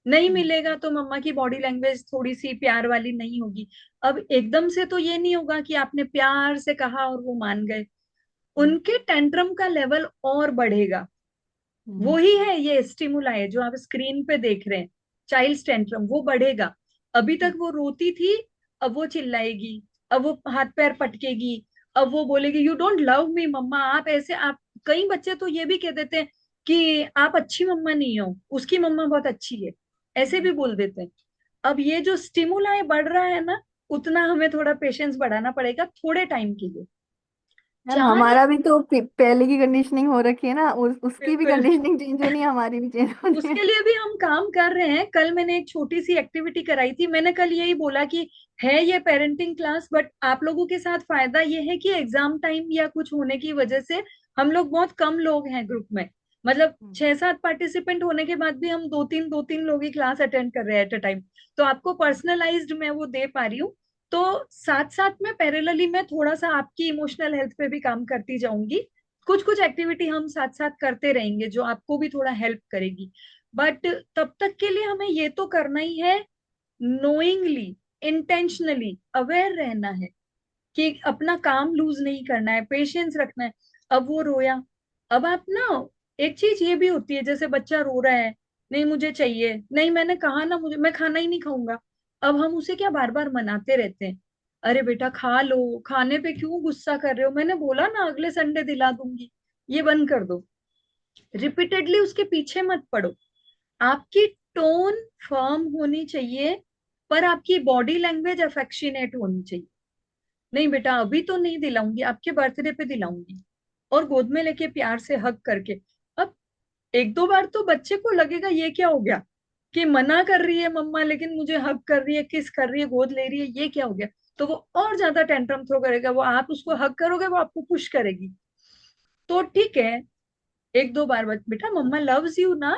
नहीं हम्म। मिलेगा तो मम्मा की बॉडी लैंग्वेज थोड़ी सी प्यार वाली नहीं होगी। अब एकदम से तो ये नहीं होगा कि आपने प्यार से कहा और वो मान गए, हम्म। उनके टेंट्रम का लेवल और बढ़ेगा। वो हम्म। ही है ये स्टिमुला है जो आप स्क्रीन पे देख रहे हैं, चाइल्ड टेंट्रम, वो बढ़ेगा। अभी तक वो रोती थी, अब वो चिल्लाएगी, अब वो हाथ पैर पटकेगी, अब वो बोलेगी यू डोंट लव मी मम्मा, आप ऐसे आप। कई बच्चे तो ये भी कह देते हैं कि आप अच्छी मम्मा नहीं हो, उसकी मम्मा बहुत अच्छी है, ऐसे भी बोल देते हैं। अब ये जो स्टिमुला बढ़ रहा है ना, उतना हमें थोड़ा पेशेंस बढ़ाना पड़ेगा थोड़े टाइम के लिए। मैम चार या हमारा भी तो पहले की कंडीशनिंग हो रखी है ना, उसकी भी बिल्कुल, कंडीशनिंग चेंज होनी है, हमारी भी चेंज होनी है। उसके लिए भी हम काम कर रहे हैं। कल मैंने एक छोटी सी एक्टिविटी कराई थी, मैंने कल यही बोला कि है ये पेरेंटिंग क्लास, बट आप लोगों के साथ फायदा ये है कि एग्जाम टाइम या कुछ होने की वजह से हम लोग बहुत कम लोग हैं ग्रुप में। मतलब हम्म। 6-7 पार्टिसिपेंट होने के बाद भी हम दो तीन लोग ही क्लास अटेंड कर रहे हैं एट अ टाइम। तो आपको पर्सनलाइज्ड मैं वो दे पा रही हूँ। तो साथ साथ में पैरेलली मैं थोड़ा सा आपकी इमोशनल हेल्थ पे भी काम करती जाऊंगी। कुछ कुछ एक्टिविटी हम साथ साथ करते रहेंगे जो आपको भी थोड़ा हेल्प करेगी। बट तब तक के लिए हमें ये तो करना ही है, नोइंगली, इंटेंशनली अवेयर रहना है कि अपना काम लूज नहीं करना है, पेशेंस रखना है। अब वो रोया, अब आप ना, एक चीज ये भी होती है, जैसे बच्चा रो रहा है, नहीं मुझे चाहिए, नहीं मैंने कहा ना, मुझे, मैं खाना ही नहीं खाऊंगा। अब हम उसे क्या बार बार मनाते रहते हैं, अरे बेटा खा लो, खाने पे क्यों गुस्सा कर रहे हो, मैंने बोला ना अगले संडे दिला दूंगी, ये बंद कर दो। रिपीटेडली उसके पीछे मत पड़ो। आपकी टोन फर्म होनी चाहिए, पर आपकी बॉडी लैंग्वेज अफेक्शनेट होनी चाहिए। नहीं बेटा अभी तो नहीं दिलाऊंगी, आपके बर्थडे पे दिलाऊंगी, और गोद में लेके प्यार से हग करके। अब एक दो बार तो बच्चे को लगेगा ये क्या हो गया, कि मना कर रही है मम्मा लेकिन मुझे हग कर रही है, किस कर रही है, गोद ले रही है, ये क्या हो गया। तो वो और ज्यादा टेंट्रम थ्रो करेगा, वो आप उसको हग करोगे वो आपको पुश करेगी। तो ठीक है, एक दो बार बेटा मम्मा लव्स यू ना,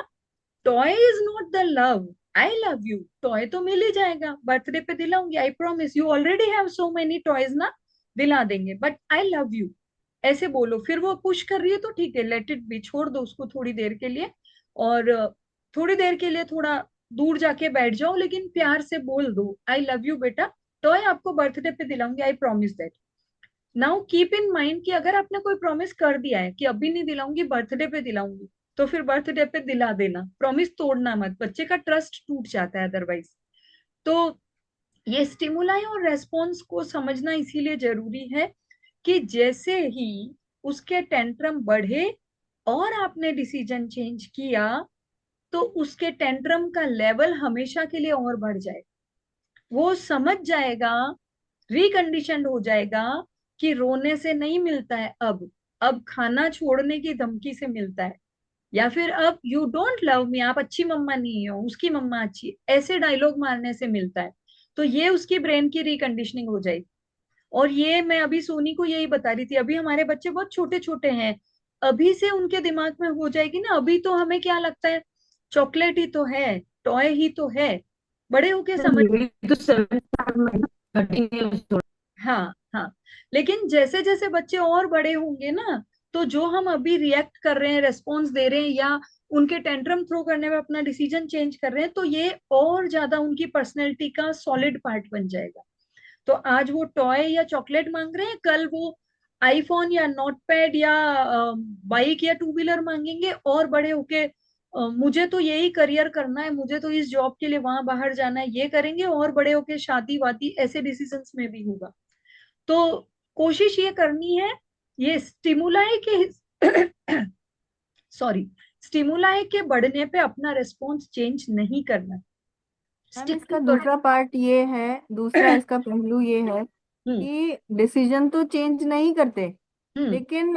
toy is not the love, I love you, toy तो मिल ही जाएगा, बर्थडे पे दिलाऊंगी, I promise, you already have so many toys ना, दिला देंगे, बट आई लव यू, ऐसे बोलो। फिर वो पुश कर रही है तो ठीक है, लेट इट बी, छोड़ दो उसको थोड़ी देर के लिए। और थोड़ी देर के लिए थोड़ा दूर जाके बैठ जाओ, लेकिन प्यार से बोल दो आई लव यू बेटा, टॉय आपको बर्थडे पे दिलाऊंगी, I promise that. Now keep in mind कि अगर आपने कोई प्रॉमिस कर दिया है कि अभी नहीं दिलाऊंगी बर्थडे पे दिलाऊंगी, तो फिर बर्थडे पे दिला देना, प्रॉमिस तोड़ना मत, बच्चे का ट्रस्ट टूट जाता है अदरवाइज। तो ये स्टिमुलाई और रेस्पॉन्स को समझना इसीलिए जरूरी है कि जैसे ही उसके टेंट्रम बढ़े और आपने डिसीजन चेंज किया, तो उसके टेंट्रम का लेवल हमेशा के लिए और बढ़ जाए। वो समझ जाएगा, रिकंडीशनड हो जाएगा कि रोने से नहीं मिलता है, अब खाना छोड़ने की धमकी से मिलता है, या फिर अब यू डोंट लव मी, आप अच्छी मम्मा नहीं हो, उसकी मम्मा अच्छी है, ऐसे डायलॉग मारने से मिलता है। तो ये उसकी ब्रेन की रिकंडीशनिंग हो जाएगी। और ये मैं अभी सोनी को यही बता रही थी, अभी हमारे बच्चे बहुत छोटे छोटे हैं, अभी से उनके दिमाग में हो जाएगी ना, अभी तो हमें क्या लगता है, चॉकलेट ही तो है, टॉय ही तो है, बड़े होके समझ। मेरी तो 7 साल में ना, 13 years। हाँ हाँ, लेकिन जैसे जैसे बच्चे और बड़े होंगे ना, तो जो हम अभी रिएक्ट कर रहे हैं, रेस्पॉन्स दे रहे हैं, या उनके टेंट्रम थ्रो करने में अपना डिसीजन चेंज कर रहे हैं, तो ये और ज्यादा उनकी पर्सनैलिटी का सॉलिड पार्ट बन जाएगा। तो आज वो टॉय या चॉकलेट मांग रहे हैं, कल वो आईफोन या नोट पैड या बाइक या टू व्हीलर मांगेंगे, और बड़े होके मुझे तो यही करियर करना है, मुझे तो इस जॉब के लिए वहां बाहर जाना है, ये करेंगे, और बड़े होके शादी वादी ऐसे डिसीजंस में भी होगा। तो कोशिश ये करनी है, ये स्टिमुलाई के सॉरी, स्टिमुलाई के बढ़ने पे अपना रिस्पॉन्स चेंज नहीं करना। मैम इसका स्टिमुलाई बढ़। दूसरा पार्ट ये है, दूसरा इसका पहलू ये है हम्म कि डिसीजन तो चेंज नहीं करते, हम्म लेकिन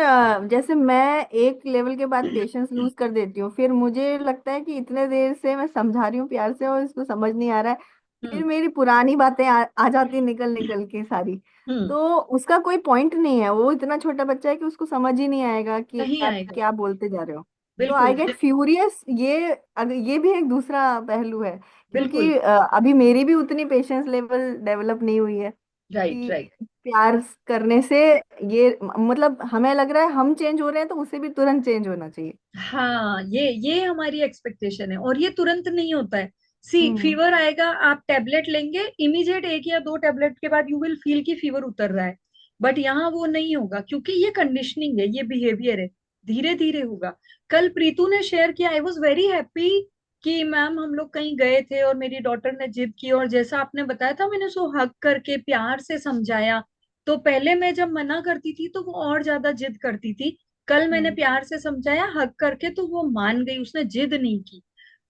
जैसे मैं एक लेवल के बाद पेशेंस लूज कर देती हूँ, फिर मुझे लगता है कि इतने देर से मैं समझा रही हूँ प्यार से और इसको समझ नहीं आ रहा है, फिर हम्म मेरी पुरानी बातें आ जाती निकल निकल के सारी। हम्म तो उसका कोई पॉइंट नहीं है, वो इतना छोटा बच्चा है कि उसको समझ ही नहीं आएगा कि नहीं आप आएगा, क्या बोलते जा रहे हो। तो आई बिल्कुल गेट फ्यूरियस, ये अगर ये भी एक दूसरा पहलू है, बिल्कुल, क्योंकि अभी मेरी भी उतनी पेशेंस लेवल डेवलप नहीं हुई है राइट कि राइट। प्यार करने से ये मतलब हमें लग रहा है हम चेंज हो रहे हैं तो उसे भी तुरंत चेंज होना चाहिए। हाँ, ये हमारी एक्सपेक्टेशन है, और ये तुरंत नहीं होता है। सी हम्म। फीवर आएगा, आप टेबलेट लेंगे, इमीडिएट एक या दो टेबलेट के बाद यू विल फील कि फीवर उतर रहा है, बट यहाँ वो नहीं होगा, क्योंकि ये कंडीशनिंग है, ये बिहेवियर है, धीरे धीरे होगा। कल प्रीतु ने शेयर किया, आई वॉज वेरी हैप्पी कि मैम हम लोग कहीं गए थे और मेरी डॉटर ने जिद की, और जैसा आपने बताया था मैंने उसको हक करके प्यार से समझाया। तो पहले मैं जब मना करती थी तो वो और ज्यादा जिद करती थी, कल मैंने हम्म। प्यार से समझाया हक करके तो वो मान गई, उसने जिद नहीं की।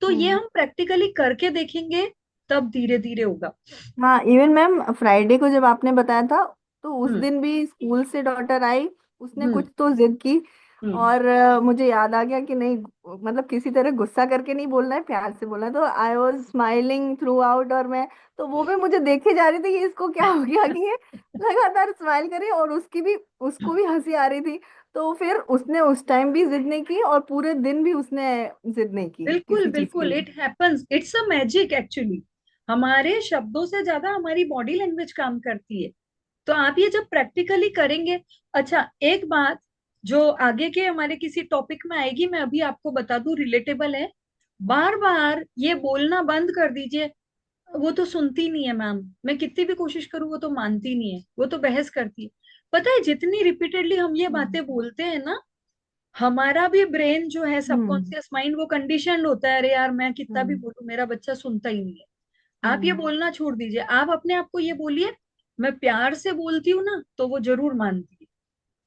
तो ये हम्म। हम प्रैक्टिकली करके देखेंगे, तब धीरे धीरे होगा। हाँ इवन मैम फ्राइडे को जब आपने बताया था, तो उस हम्म दिन भी स्कूल से डॉटर आई, उसने हम्म। कुछ तो जिद की। हम्म। और मुझे याद आ गया कि नहीं, मतलब किसी तरह गुस्सा करके नहीं बोलना है, प्यार से बोलना है। तो I was smiling through out, और मैं तो वो भी मुझे देखे जा रही थी कि इसको क्या हो गया कि ये लगातार स्माइल करे, और उसको भी हंसी आ रही थी। तो फिर उसने उस टाइम भी जिद नहीं की, और पूरे दिन भी उसने जिद नहीं की बिल्कुल किसी चीज के बिल्कुल, लिए। It happens, it's a magic actually. हमारे शब्दों से ज्यादा हमारी बॉडी लैंग्वेज काम करती है। तो आप ये जब प्रैक्टिकली करेंगे। अच्छा, एक बात जो आगे के हमारे किसी टॉपिक में आएगी, मैं अभी आपको बता दूं, रिलेटेबल है। बार बार ये बोलना बंद कर दीजिए। वो तो सुनती नहीं है मैम, मैं कितनी भी कोशिश करूं वो तो मानती नहीं है, वो तो बहस करती है। पता है, जितनी रिपीटेडली हम ये हम्म। बातें बोलते हैं ना, हमारा भी ब्रेन जो है, हम्म। सबकॉन्शियस माइंड, वो कंडीशनड होता है, अरे यार मैं कितना भी हम्म। बोलूं मेरा बच्चा सुनता ही नहीं है। आप ये हम्म। बोलना छोड़ दीजिए, आप अपने आप को ये बोलिए, मैं प्यार से बोलती हूँ ना तो वो जरूर मानती है।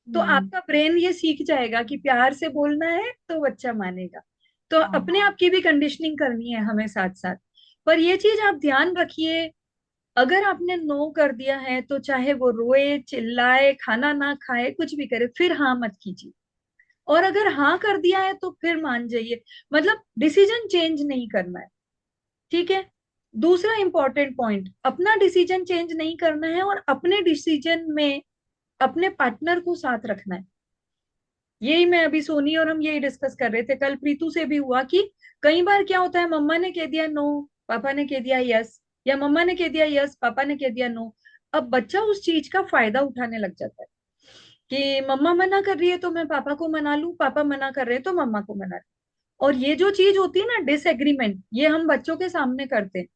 तो हम्म। आपका ब्रेन ये सीख जाएगा कि प्यार से बोलना है तो बच्चा मानेगा। तो अपने आप की भी कंडीशनिंग करनी है हमें साथ साथ। पर ये चीज आप ध्यान रखिए, अगर आपने नो कर दिया है तो चाहे वो रोए, चिल्लाए, खाना ना खाए, कुछ भी करे, फिर हाँ मत कीजिए। और अगर हाँ कर दिया है तो फिर मान जाइए, मतलब डिसीजन चेंज नहीं करना है। ठीक है। दूसरा इंपॉर्टेंट पॉइंट, अपना डिसीजन चेंज नहीं करना है, और अपने डिसीजन में अपने पार्टनर को साथ रखना है। यही मैं अभी सोनी और हम यही डिस्कस कर रहे थे, कल प्रीतु से भी हुआ कि कई बार क्या होता है, मम्मा ने कह दिया नो, पापा ने कह दिया यस, या मम्मा ने कह दिया यस, पापा ने कह दिया नो। अब बच्चा उस चीज का फायदा उठाने लग जाता है कि मम्मा मना कर रही है तो मैं पापा को मना लूं, पापा मना कर रहे हैं तो मम्मा को मना लूं। और ये जो चीज होती है ना, डिसएग्रीमेंट, ये हम बच्चों के सामने करते हैं।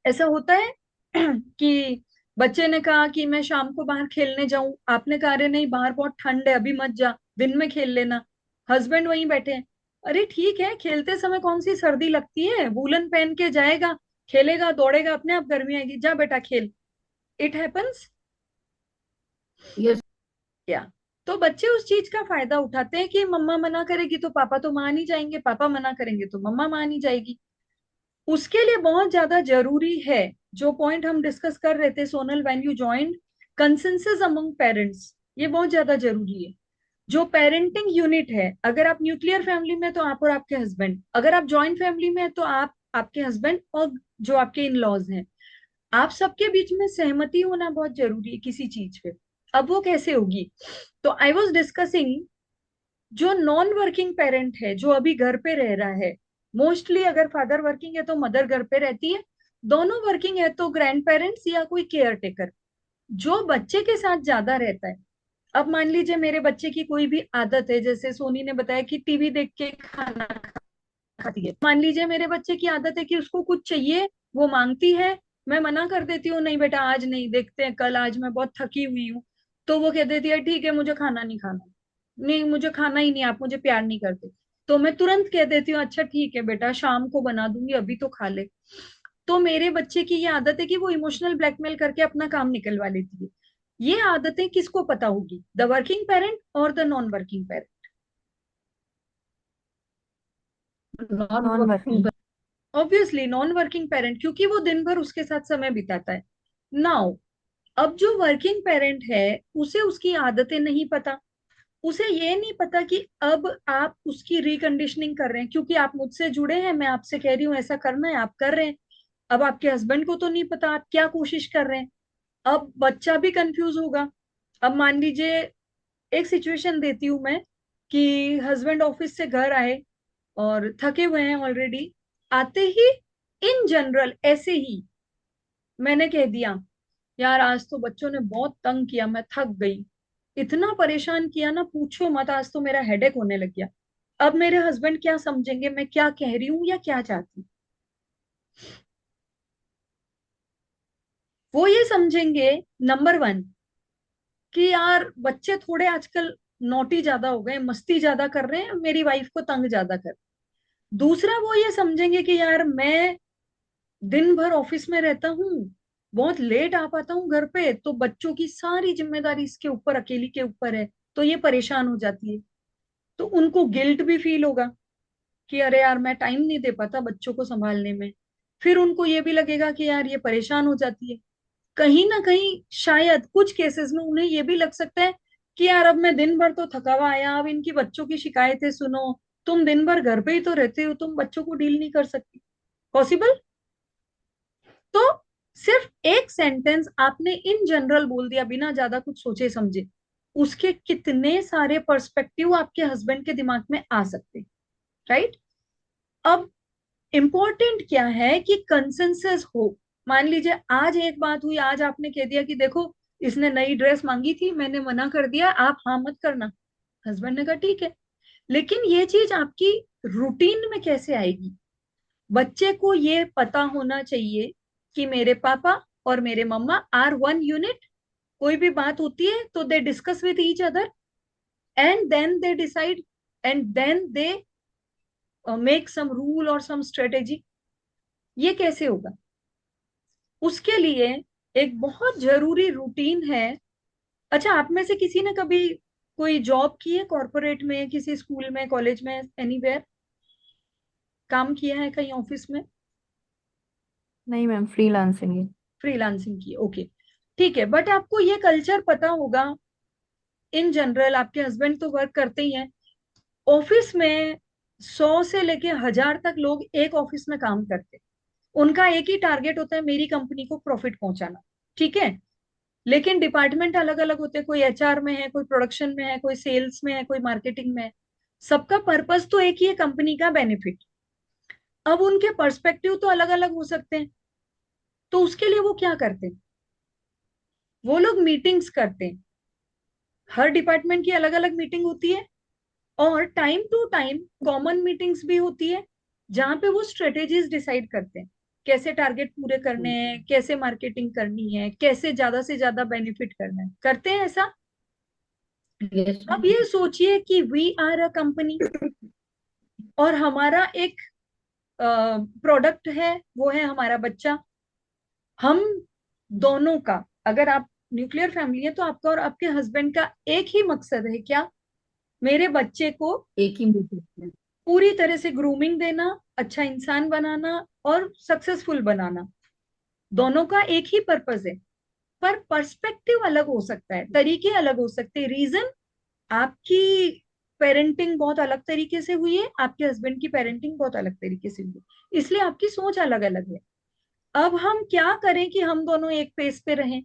ऐसा होता है कि बच्चे ने कहा कि मैं शाम को बाहर खेलने जाऊं, आपने कहा अरे नहीं बाहर बहुत ठंड है अभी मत जा, दिन में खेल लेना। हस्बैंड वहीं बैठे हैं, अरे ठीक है, खेलते समय कौन सी सर्दी लगती है, वूलन पहन के जाएगा, खेलेगा, दौड़ेगा, अपने आप गर्मी आएगी, जा बेटा खेल। It happens. यस। क्या? तो बच्चे उस चीज का फायदा उठाते हैं कि मम्मा मना करेगी तो पापा तो मान ही जाएंगे, पापा मना करेंगे तो मम्मा मान ही जाएगी। उसके लिए बहुत ज्यादा जरूरी है, जो पॉइंट हम डिस्कस कर रहे थे Sonal, when you joined, consensus among parents, ये बहुत ज्यादा जरूरी है। जो पेरेंटिंग यूनिट है, अगर आप न्यूक्लियर फैमिली में तो आप और आपके हस्बैंड, अगर आप जॉइंट फैमिली में तो आप, आपके हस्बैंड और जो आपके इन लॉज हैं, आप सबके बीच में सहमति होना बहुत जरूरी है किसी चीज पे। अब वो कैसे होगी? तो आई वॉज डिस्कसिंग, जो नॉन वर्किंग पेरेंट है, जो अभी घर पे रह रहा है, मोस्टली अगर फादर वर्किंग है तो मदर घर पे रहती है, दोनों वर्किंग है तो ग्रैंड पेरेंट्स या कोई केयर टेकर, जो बच्चे के साथ ज्यादा रहता है। अब मान लीजिए मेरे बच्चे की कोई भी आदत है, जैसे सोनी ने बताया कि टीवी देख के खाना खाती है, मान लीजिए मेरे बच्चे की आदत है कि उसको कुछ चाहिए, वो मांगती है, मैं मना कर देती हूँ, नहीं बेटा आज नहीं, देखते हैं कल, आज मैं बहुत थकी हुई हूँ। तो वो कह देती है ठीक है मुझे खाना नहीं खाना, नहीं मुझे खाना ही नहीं, आप मुझे प्यार नहीं करते। तो मैं तुरंत कह देती हूँ अच्छा ठीक है बेटा शाम को बना दूंगी, अभी तो खा ले। तो मेरे बच्चे की ये आदत है कि वो इमोशनल ब्लैकमेल करके अपना काम निकलवा लेती है। ये आदतें किसको पता होगी, द वर्किंग पेरेंट और the non working parent? Non non working. Working. Obviously non working parent, क्योंकि वो दिन भर उसके साथ समय बिताता है। नाउ, अब जो वर्किंग पेरेंट है, उसे उसकी आदतें नहीं पता, उसे ये नहीं पता कि अब आप उसकी रिकंडीशनिंग कर रहे हैं, क्योंकि आप मुझसे जुड़े हैं, मैं आपसे कह रही हूँ ऐसा करना है, आप कर रहे हैं। अब आपके हस्बैंड को तो नहीं पता आप क्या कोशिश कर रहे हैं। अब बच्चा भी कंफ्यूज होगा। अब मान लीजिए, एक सिचुएशन देती हूँ मैं, कि हस्बैंड ऑफिस से घर आए और थके हुए हैं ऑलरेडी, आते ही इन जनरल ऐसे ही मैंने कह दिया, यार आज तो बच्चों ने बहुत तंग किया, मैं थक गई, इतना परेशान किया ना पूछो मत, आज तो मेरा हेडेक होने लग गया। अब मेरे हस्बैंड क्या समझेंगे, मैं क्या कह रही हूँ या क्या चाहती हूँ? वो ये समझेंगे, नंबर वन, कि यार बच्चे थोड़े आजकल नोटी ज्यादा हो गए, मस्ती ज्यादा कर रहे हैं, मेरी वाइफ को तंग ज्यादा कर। दूसरा, वो ये समझेंगे कि यार मैं दिन भर ऑफिस में रहता हूँ, बहुत लेट आ पाता हूँ घर पे, तो बच्चों की सारी जिम्मेदारी इसके ऊपर, अकेली के ऊपर है, तो ये परेशान हो जाती है। तो उनको गिल्ट भी फील होगा कि अरे यार मैं टाइम नहीं दे पाता बच्चों को संभालने में। फिर उनको ये भी लगेगा कि यार ये परेशान हो जाती है। कहीं ना कहीं शायद कुछ केसेस में उन्हें ये भी लग सकता है कि यार अब मैं दिन भर तो थका हुआ आया, अब इनकी बच्चों की शिकायतें सुनो, तुम दिन भर घर पे ही तो रहते हो, तुम बच्चों को डील नहीं कर सकती? पॉसिबल? तो सिर्फ एक सेंटेंस आपने इन जनरल बोल दिया बिना ज्यादा कुछ सोचे समझे, उसके कितने सारे पर्सपेक्टिव आपके हस्बैंड के दिमाग में आ सकते, राइट? अब इम्पोर्टेंट क्या है कि कंसेंसस हो। मान लीजिए आज एक बात हुई, आज आपने कह दिया कि देखो इसने नई ड्रेस मांगी थी, मैंने मना कर दिया, आप हाँ मत करना। हस्बैंड ने कहा ठीक है। लेकिन ये चीज आपकी रूटीन में कैसे आएगी? बच्चे को ये पता होना चाहिए कि मेरे पापा और मेरे मम्मा आर वन यूनिट। कोई भी बात होती है तो they discuss with each other and then they decide and then they make some rule और सम स्ट्रेटेजी। ये कैसे होगा? उसके लिए एक बहुत जरूरी रूटीन है। अच्छा, आप में से किसी ने कभी कोई जॉब की है कॉर्पोरेट में, किसी स्कूल में, कॉलेज में, एनीवेयर काम किया है कहीं ऑफिस में? नहीं मैम, फ्रीलांसिंग है। फ्रीलांसिंग की, ओके, ठीक है। बट आपको ये कल्चर पता होगा इन जनरल, आपके हस्बैंड तो वर्क करते ही हैं ऑफिस में। 100 से लेके 1000 तक लोग एक ऑफिस में काम करते हैं। उनका एक ही टारगेट होता है, मेरी कंपनी को प्रॉफिट पहुंचाना, ठीक है? लेकिन डिपार्टमेंट अलग अलग होते हैं, कोई एचआर में है, कोई प्रोडक्शन में है, कोई सेल्स में है, कोई मार्केटिंग में है। सबका पर्पस तो एक ही है, कंपनी का बेनिफिट। अब उनके पर्सपेक्टिव तो अलग अलग हो सकते हैं। तो उसके लिए वो क्या करते हैं? वो लोग मीटिंग्स करते हैं। हर डिपार्टमेंट की अलग अलग मीटिंग होती है, और time to time common meetings भी होती है, जहां पे वो स्ट्रेटेजीज डिसाइड करते हैं, कैसे टारगेट पूरे करने हैं, कैसे मार्केटिंग करनी है, कैसे ज्यादा से ज्यादा बेनिफिट करना है। करते हैं ऐसा? यस अब ये सोचिए कि वी आर अ कंपनी, और हमारा एक प्रोडक्ट है, वो है हमारा बच्चा। हम दोनों का, अगर आप न्यूक्लियर फैमिली है तो आपका और आपके हस्बैंड का एक ही मकसद है, क्या? मेरे बच्चे को एक ही मुद्दा। पूरी तरह से ग्रूमिंग देना, अच्छा इंसान बनाना और सक्सेसफुल बनाना। दोनों का एक ही पर्पस है। पर पर्सपेक्टिव अलग हो सकता है, तरीके अलग हो सकते हैं। रीजन, आपकी पेरेंटिंग बहुत अलग तरीके से हुई है, आपके हस्बैंड की पेरेंटिंग बहुत अलग तरीके से हुई है, इसलिए आपकी सोच अलग अलग है। अब हम क्या करें कि हम दोनों एक पेस पे रहें,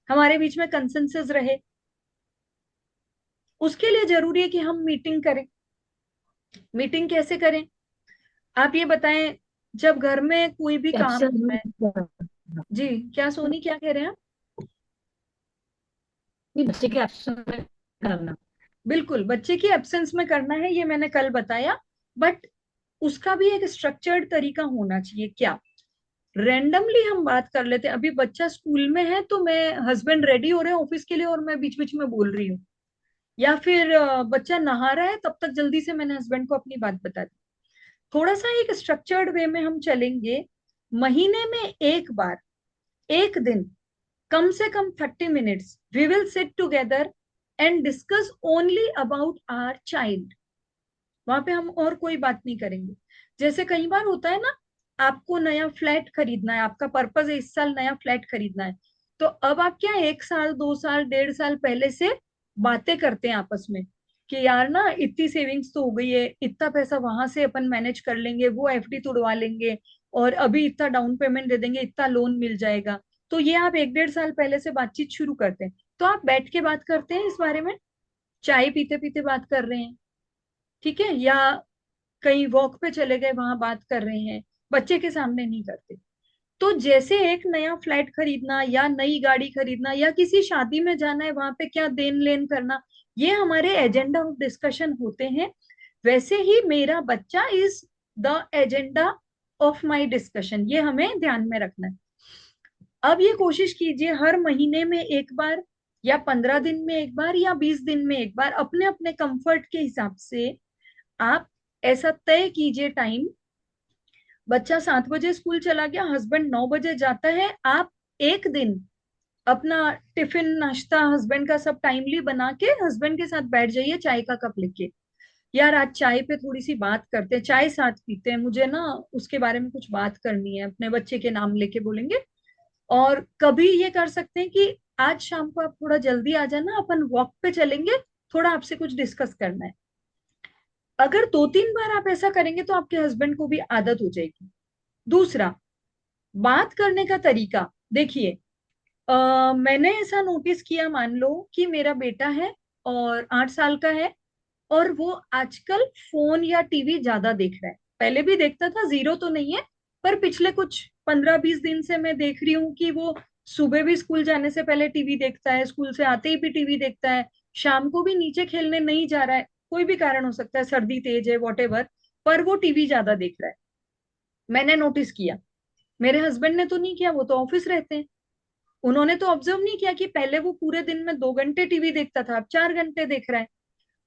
हमारे बीच में कंसेंसस रहे? उसके लिए जरूरी है कि हम मीटिंग करें। मीटिंग कैसे करें, आप ये बताएं। जब घर में कोई भी काम कैप्शन होता में है। जी, क्या सोनी, क्या कह रहे हैं आप? बच्चे के एब्सेंस में करना। बिल्कुल, बच्चे की एब्सेंस में करना है, ये मैंने कल बताया। बट उसका भी एक स्ट्रक्चर्ड तरीका होना चाहिए। क्या रेंडमली हम बात कर लेते हैं? अभी बच्चा स्कूल में है तो मैं, हस्बैंड रेडी हो रहे हैं ऑफिस के लिए और मैं बीच बीच में बोल रही हूँ, या फिर बच्चा नहा रहा है तब तक जल्दी से मैंने हस्बैंड को अपनी बात बता दी। थोड़ा सा एक स्ट्रक्चर्ड वे में हम चलेंगे। महीने में एक बार, एक दिन, कम से कम 30 minutes we will sit together and discuss only about our child. वहां पे हम और कोई बात नहीं करेंगे। जैसे कई बार होता है ना, आपको नया फ्लैट खरीदना है, आपका पर्पस है इस साल नया फ्लैट खरीदना है, तो अब आप क्या 1 साल, 2 साल, 1.5 साल पहले से बातें करते हैं आपस में कि यार ना इतनी सेविंग्स तो हो गई है, इतना पैसा वहां से अपन मैनेज कर लेंगे, वो एफडी तोड़वा लेंगे, और अभी इतना डाउन पेमेंट दे देंगे, इतना लोन मिल जाएगा। तो ये आप 1-1.5 साल पहले से बातचीत शुरू करते हैं। तो आप बैठ के बात करते हैं इस बारे में, चाय पीते पीते बात कर रहे हैं, ठीक है, या कहीं वॉक पे चले गए वहां बात कर रहे हैं, बच्चे के सामने नहीं करते। तो जैसे एक नया फ्लैट खरीदना या नई गाड़ी खरीदना या किसी शादी में जाना है, वहां पे क्या देन लेन करना, ये हमारे एजेंडा ऑफ डिस्कशन होते हैं। वैसे ही मेरा बच्चा is the agenda of my discussion, ये हमें ध्यान में रखना है। अब ये कोशिश कीजिए हर महीने में एक बार, या 15 दिन में एक बार, या 20 दिन में एक बार, अपने अपने कंफर्ट के हिसाब से आप ऐसा तय कीजिए टाइम। बच्चा 7 बजे स्कूल चला गया, हस्बैंड 9 बजे जाता है, आप एक दिन अपना टिफिन नाश्ता हस्बैंड का सब टाइमली बना के हस्बैंड के साथ बैठ जाइए, चाय का कप लेके। यार आज चाय पे थोड़ी सी बात करते हैं, चाय साथ पीते हैं, मुझे ना उसके बारे में कुछ बात करनी है, अपने बच्चे के नाम लेके बोलेंगे। और कभी ये कर सकते हैं कि आज शाम को आप थोड़ा जल्दी आ जाना, अपन वॉक पे चलेंगे, थोड़ा आपसे कुछ डिस्कस करना है। अगर 2-3 बार आप ऐसा करेंगे तो आपके हस्बैंड को भी आदत हो जाएगी। दूसरा, बात करने का तरीका देखिए। मैंने ऐसा नोटिस किया, मान लो कि मेरा बेटा है और 8 साल का है, और वो आजकल फोन या टीवी ज्यादा देख रहा है। पहले भी देखता था, जीरो तो नहीं है, पर पिछले कुछ 15-20 दिन से मैं देख रही हूँ कि वो सुबह भी स्कूल जाने से पहले टीवी देखता है, स्कूल से आते ही भी टीवी देखता है, शाम को भी नीचे खेलने नहीं जा रहा है। कोई भी कारण हो सकता है, सर्दी तेज है, वॉटेवर, पर वो टीवी ज्यादा देख रहा है। मैंने नोटिस किया। मेरे हस्बैंड ने तो नहीं किया, वो तो ऑफिस रहते हैं। उन्होंने तो ऑब्जर्व नहीं किया कि पहले वो पूरे दिन में 2 घंटे टीवी देखता था, अब 4 घंटे देख रहा है।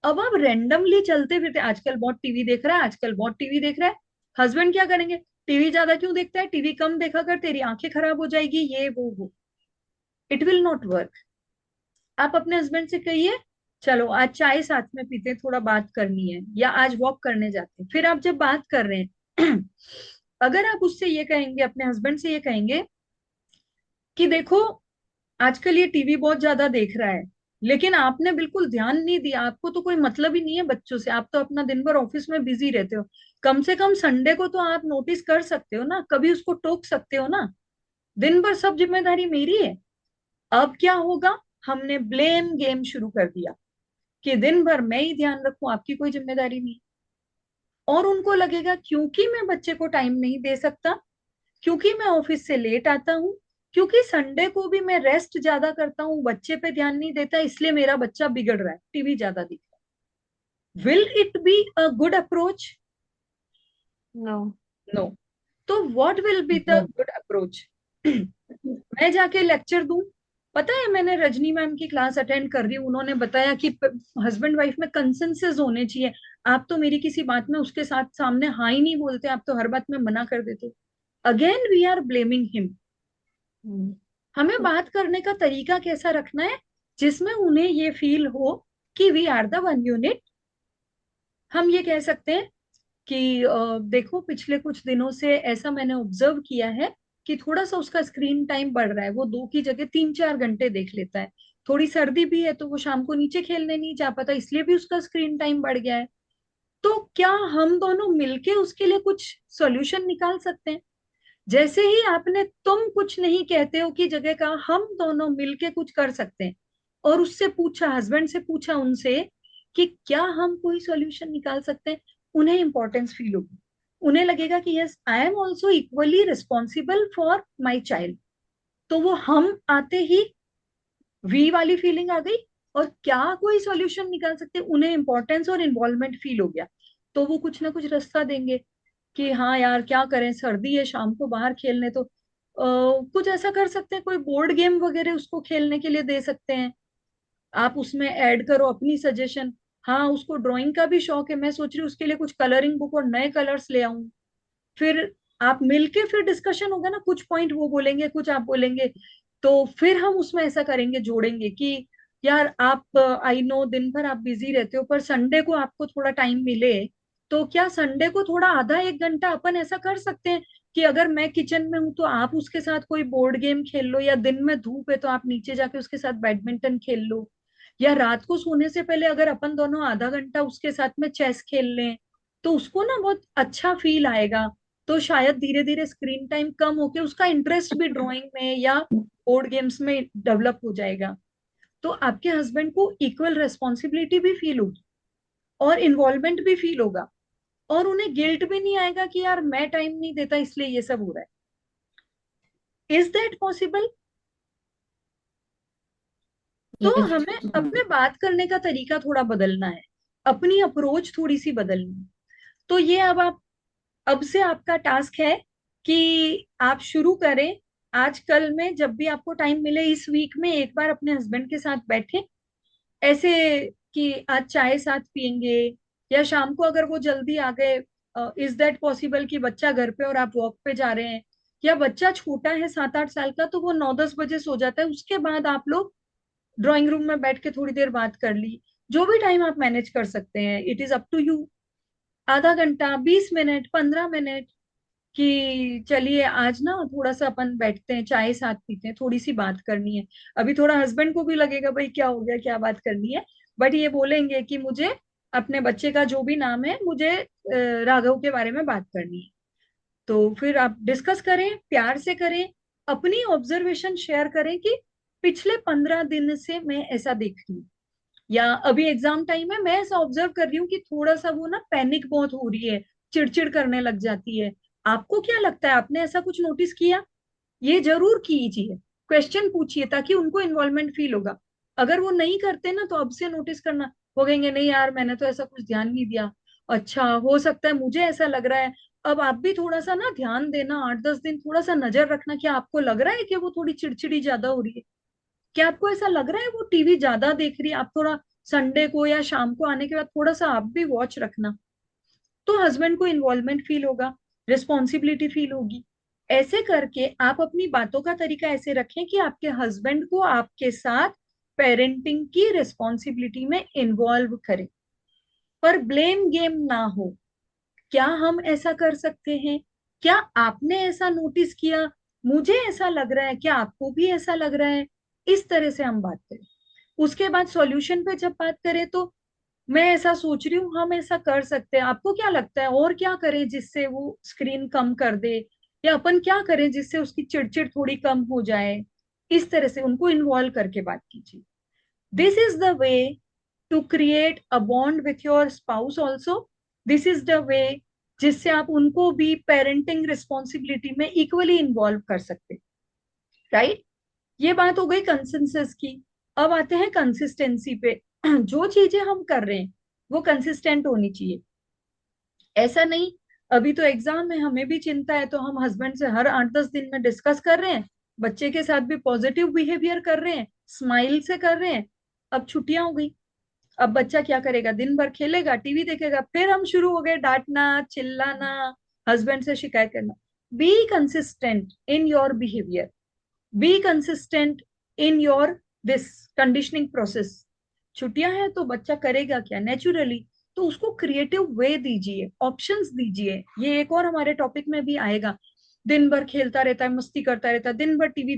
अब आप रैंडमली चलते फिरते, आजकल बहुत टीवी देख रहा है, आजकल बहुत टीवी देख रहा है। हस्बैंड क्या करेंगे? टीवी ज्यादा क्यों देखता है, टीवी कम देखा कर, तेरी आंखें खराब हो जाएगी, ये वो। It will not work. आप अपने हस्बैंड से कहिए, चलो आज चाय साथ में पीते हैं, थोड़ा बात करनी है, या आज वॉक करने जाते हैं। फिर आप जब बात कर रहे हैं अगर आप उससे ये कहेंगे, अपने हस्बैंड से ये कहेंगे कि देखो, आजकल ये टीवी बहुत ज्यादा देख रहा है, लेकिन आपने बिल्कुल ध्यान नहीं दिया, आपको तो कोई मतलब ही नहीं है बच्चों से, आप तो अपना दिन भर ऑफिस में बिजी रहते हो। कम से कम संडे को तो आप नोटिस कर सकते हो ना, कभी उसको टोक सकते हो ना। दिन भर सब जिम्मेदारी मेरी है। अब क्या होगा? हमने ब्लेम गेम शुरू कर दिया कि दिन भर मैं ही ध्यान रखूं, आपकी कोई जिम्मेदारी नहीं। और उनको लगेगा क्योंकि मैं बच्चे को टाइम नहीं दे सकता, क्योंकि मैं ऑफिस से लेट आता हूँ, क्योंकि संडे को भी मैं रेस्ट ज्यादा करता हूँ, बच्चे पे ध्यान नहीं देता, इसलिए मेरा बच्चा बिगड़ रहा है, टीवी ज्यादा दिख रहा है। Will it be a good approach? No. No. तो what will be the good approach? मैं जाके लेक्चर दूं? पता है, मैंने रजनी मैम की क्लास अटेंड कर रही हूँ, उन्होंने बताया कि हस्बैंड वाइफ में कंसेंसस होने चाहिए। आप तो मेरी किसी बात में उसके साथ सामने हाँ ही नहीं बोलते, आप तो हर बात में मना कर देते हो। Again we are blaming him. हमें बात करने का तरीका कैसा रखना है जिसमें उन्हें ये फील हो कि we are the one unit. हम ये कह सकते हैं कि देखो, पिछले कुछ दिनों से ऐसा मैंने ऑब्जर्व किया है कि थोड़ा सा उसका स्क्रीन टाइम बढ़ रहा है, वो 2 की जगह 3-4 घंटे देख लेता है। थोड़ी सर्दी भी है तो वो शाम को नीचे खेलने नहीं जा पाता, इसलिए भी उसका स्क्रीन टाइम बढ़ गया है। तो क्या हम दोनों मिलके उसके लिए कुछ सॉल्यूशन निकाल सकते हैं? जैसे ही आपने तुम कुछ नहीं कहते हो की जगह का हम दोनों मिलके कुछ कर सकते हैं, और उससे पूछा, हस्बैंड से पूछा उनसे कि क्या हम कोई सॉल्यूशन निकाल सकते हैं, उन्हें इंपॉर्टेंस फील होगी। उन्हें लगेगा कि yes, I am also equally responsible for my child. तो वो हम आते ही वी वाली फीलिंग आ गई, और क्या कोई सॉल्यूशन निकाल सकते हैं, उन्हें इंपॉर्टेंस और इन्वॉल्वमेंट फील हो गया। तो वो कुछ ना कुछ रास्ता देंगे कि हाँ यार, क्या करें, सर्दी है, शाम को बाहर खेलने, तो कुछ ऐसा कर सकते हैं, कोई बोर्ड गेम वगैरह उसको खेलने के लिए दे सकते हैं। आप उसमें ऐड करो अपनी सजेशन। हाँ, उसको ड्राइंग का भी शौक है, मैं सोच रही हूँ उसके लिए कुछ कलरिंग बुक और नए कलर्स ले आऊं। फिर आप मिलके, फिर डिस्कशन होगा ना, कुछ पॉइंट वो बोलेंगे, कुछ आप बोलेंगे, तो फिर हम उसमें ऐसा करेंगे, जोड़ेंगे कि यार आप, आई नो दिन भर आप बिजी रहते हो, पर संडे को आपको थोड़ा टाइम मिले, तो क्या संडे को थोड़ा आधा 1 घंटा अपन ऐसा कर सकते हैं कि अगर मैं किचन में हूं तो आप उसके साथ कोई बोर्ड गेम खेल लो, या दिन में धूप है तो आप नीचे जाके उसके साथ बैडमिंटन खेल लो, या रात को सोने से पहले अगर अपन दोनों आधा घंटा उसके साथ में चेस खेल लें, तो उसको ना बहुत अच्छा फील आएगा। तो शायद धीरे धीरे स्क्रीन टाइम कम होके उसका इंटरेस्ट भी ड्राइंग में या बोर्ड गेम्स में डेवलप हो जाएगा। तो आपके हस्बैंड को इक्वल रेस्पॉन्सिबिलिटी भी फील होगी, और इन्वॉल्वमेंट भी फील होगा, और उन्हें गिल्ट भी नहीं आएगा कि यार मैं टाइम नहीं देता इसलिए ये सब हो रहा है। Is that possible? तो हमें अपने बात करने का तरीका थोड़ा बदलना है, अपनी अप्रोच थोड़ी सी बदलनी है। तो ये अब से आपका टास्क है कि आप शुरू करें। आज कल में जब भी आपको टाइम मिले, इस वीक में एक बार अपने हस्बैंड के साथ बैठे, ऐसे कि आज चाय साथ पियेंगे, या शाम को अगर वो जल्दी आ गए, इज दैट पॉसिबल कि बच्चा घर पे और आप वॉक पे जा रहे हैं, या बच्चा छोटा है 7-8 साल का तो वो 9-10 बजे सो जाता है, उसके बाद आप लोग ड्राइंग रूम में बैठ के थोड़ी देर बात कर ली। जो भी टाइम आप मैनेज कर सकते हैं, it is up to you. आधा घंटा, 20 मिनट, 15 मिनट, कि चलिए आज ना थोड़ा सा अपन बैठते हैं, चाय साथ पीते हैं, थोड़ी सी बात करनी है। अभी थोड़ा हस्बैंड को भी लगेगा भाई क्या हो गया, क्या बात करनी है, बट ये बोलेंगे कि मुझे अपने बच्चे का जो भी नाम है, मुझे राघव के बारे में बात करनी है। तो फिर आप डिस्कस करें, प्यार से करें, अपनी ऑब्जर्वेशन शेयर करें कि पिछले 15 दिन से मैं ऐसा देख रही हूँ, या अभी एग्जाम टाइम है, मैं ऐसा ऑब्जर्व कर रही हूँ कि थोड़ा सा वो ना पैनिक बहुत हो रही है, चिड़चिड़ करने लग जाती है। आपको क्या लगता है, आपने ऐसा कुछ नोटिस किया? ये जरूर कीजिए, क्वेश्चन पूछिए, ताकि उनको इन्वॉल्वमेंट फील होगा। अगर वो नहीं करते ना, तो अब से नोटिस करना, वो कहेंगे नहीं यार मैंने तो ऐसा कुछ ध्यान नहीं दिया, अच्छा हो सकता है मुझे ऐसा लग रहा है। अब आप भी थोड़ा सा ना ध्यान देना, 8-10 दिन थोड़ा सा नजर रखना, कि आपको लग रहा है कि वो थोड़ी चिड़चिड़ी ज्यादा हो रही है, क्या आपको ऐसा लग रहा है वो टीवी ज्यादा देख रही है। आप थोड़ा संडे को या शाम को आने के बाद थोड़ा सा आप भी वॉच रखना, तो हस्बैंड को इन्वॉल्वमेंट फील होगा, रिस्पॉन्सिबिलिटी फील होगी। ऐसे करके आप अपनी बातों का तरीका ऐसे रखें कि आपके हस्बैंड को आपके साथ पेरेंटिंग की रिस्पॉन्सिबिलिटी में इन्वॉल्व करें, पर ब्लेम गेम ना हो। क्या हम ऐसा कर सकते हैं? क्या आपने ऐसा नोटिस किया? मुझे ऐसा लग रहा है, क्या आपको भी ऐसा लग रहा है? इस तरह से हम बात करें। उसके बाद सॉल्यूशन पे जब बात करें, तो मैं ऐसा सोच रही हूँ, हम ऐसा कर सकते हैं, आपको क्या लगता है और क्या करें जिससे वो स्क्रीन कम कर दे, या अपन क्या करें जिससे उसकी चिड़चिड़ थोड़ी कम हो जाए। इस तरह से उनको इन्वॉल्व करके बात कीजिए। This is the way to create a bond with your spouse also. This is the way जिससे आप उनको भी पेरेंटिंग रिस्पॉन्सिबिलिटी में इक्वली इन्वॉल्व कर सकते, राइट? ये बात हो गई कंसेंसस की। अब आते हैं कंसिस्टेंसी पे। जो चीजें हम कर रहे हैं वो कंसिस्टेंट होनी चाहिए। ऐसा नहीं, अभी तो एग्जाम है, हमें भी चिंता है, तो हम हस्बैंड से हर 8-10 दिन में डिस्कस कर रहे हैं, बच्चे के साथ भी पॉजिटिव बिहेवियर कर रहे हैं, स्माइल से कर रहे हैं। अब छुट्टियां हो गई, अब बच्चा क्या करेगा, दिन भर खेलेगा, टीवी देखेगा, फिर हम शुरू हो गए डांटना, चिल्लाना, हस्बैंड से शिकायत करना। Be consistent in your behaviour, be consistent in your this conditioning process. छुट्टियां हैं तो बच्चा करेगा क्या नेचुरली, तो उसको क्रिएटिव वे दीजिए, ऑप्शंस दीजिए। ये एक और हमारे टॉपिक में भी आएगा। दिन भर खेलता रहता है, मस्ती करता रहता है, दिन भर टीवी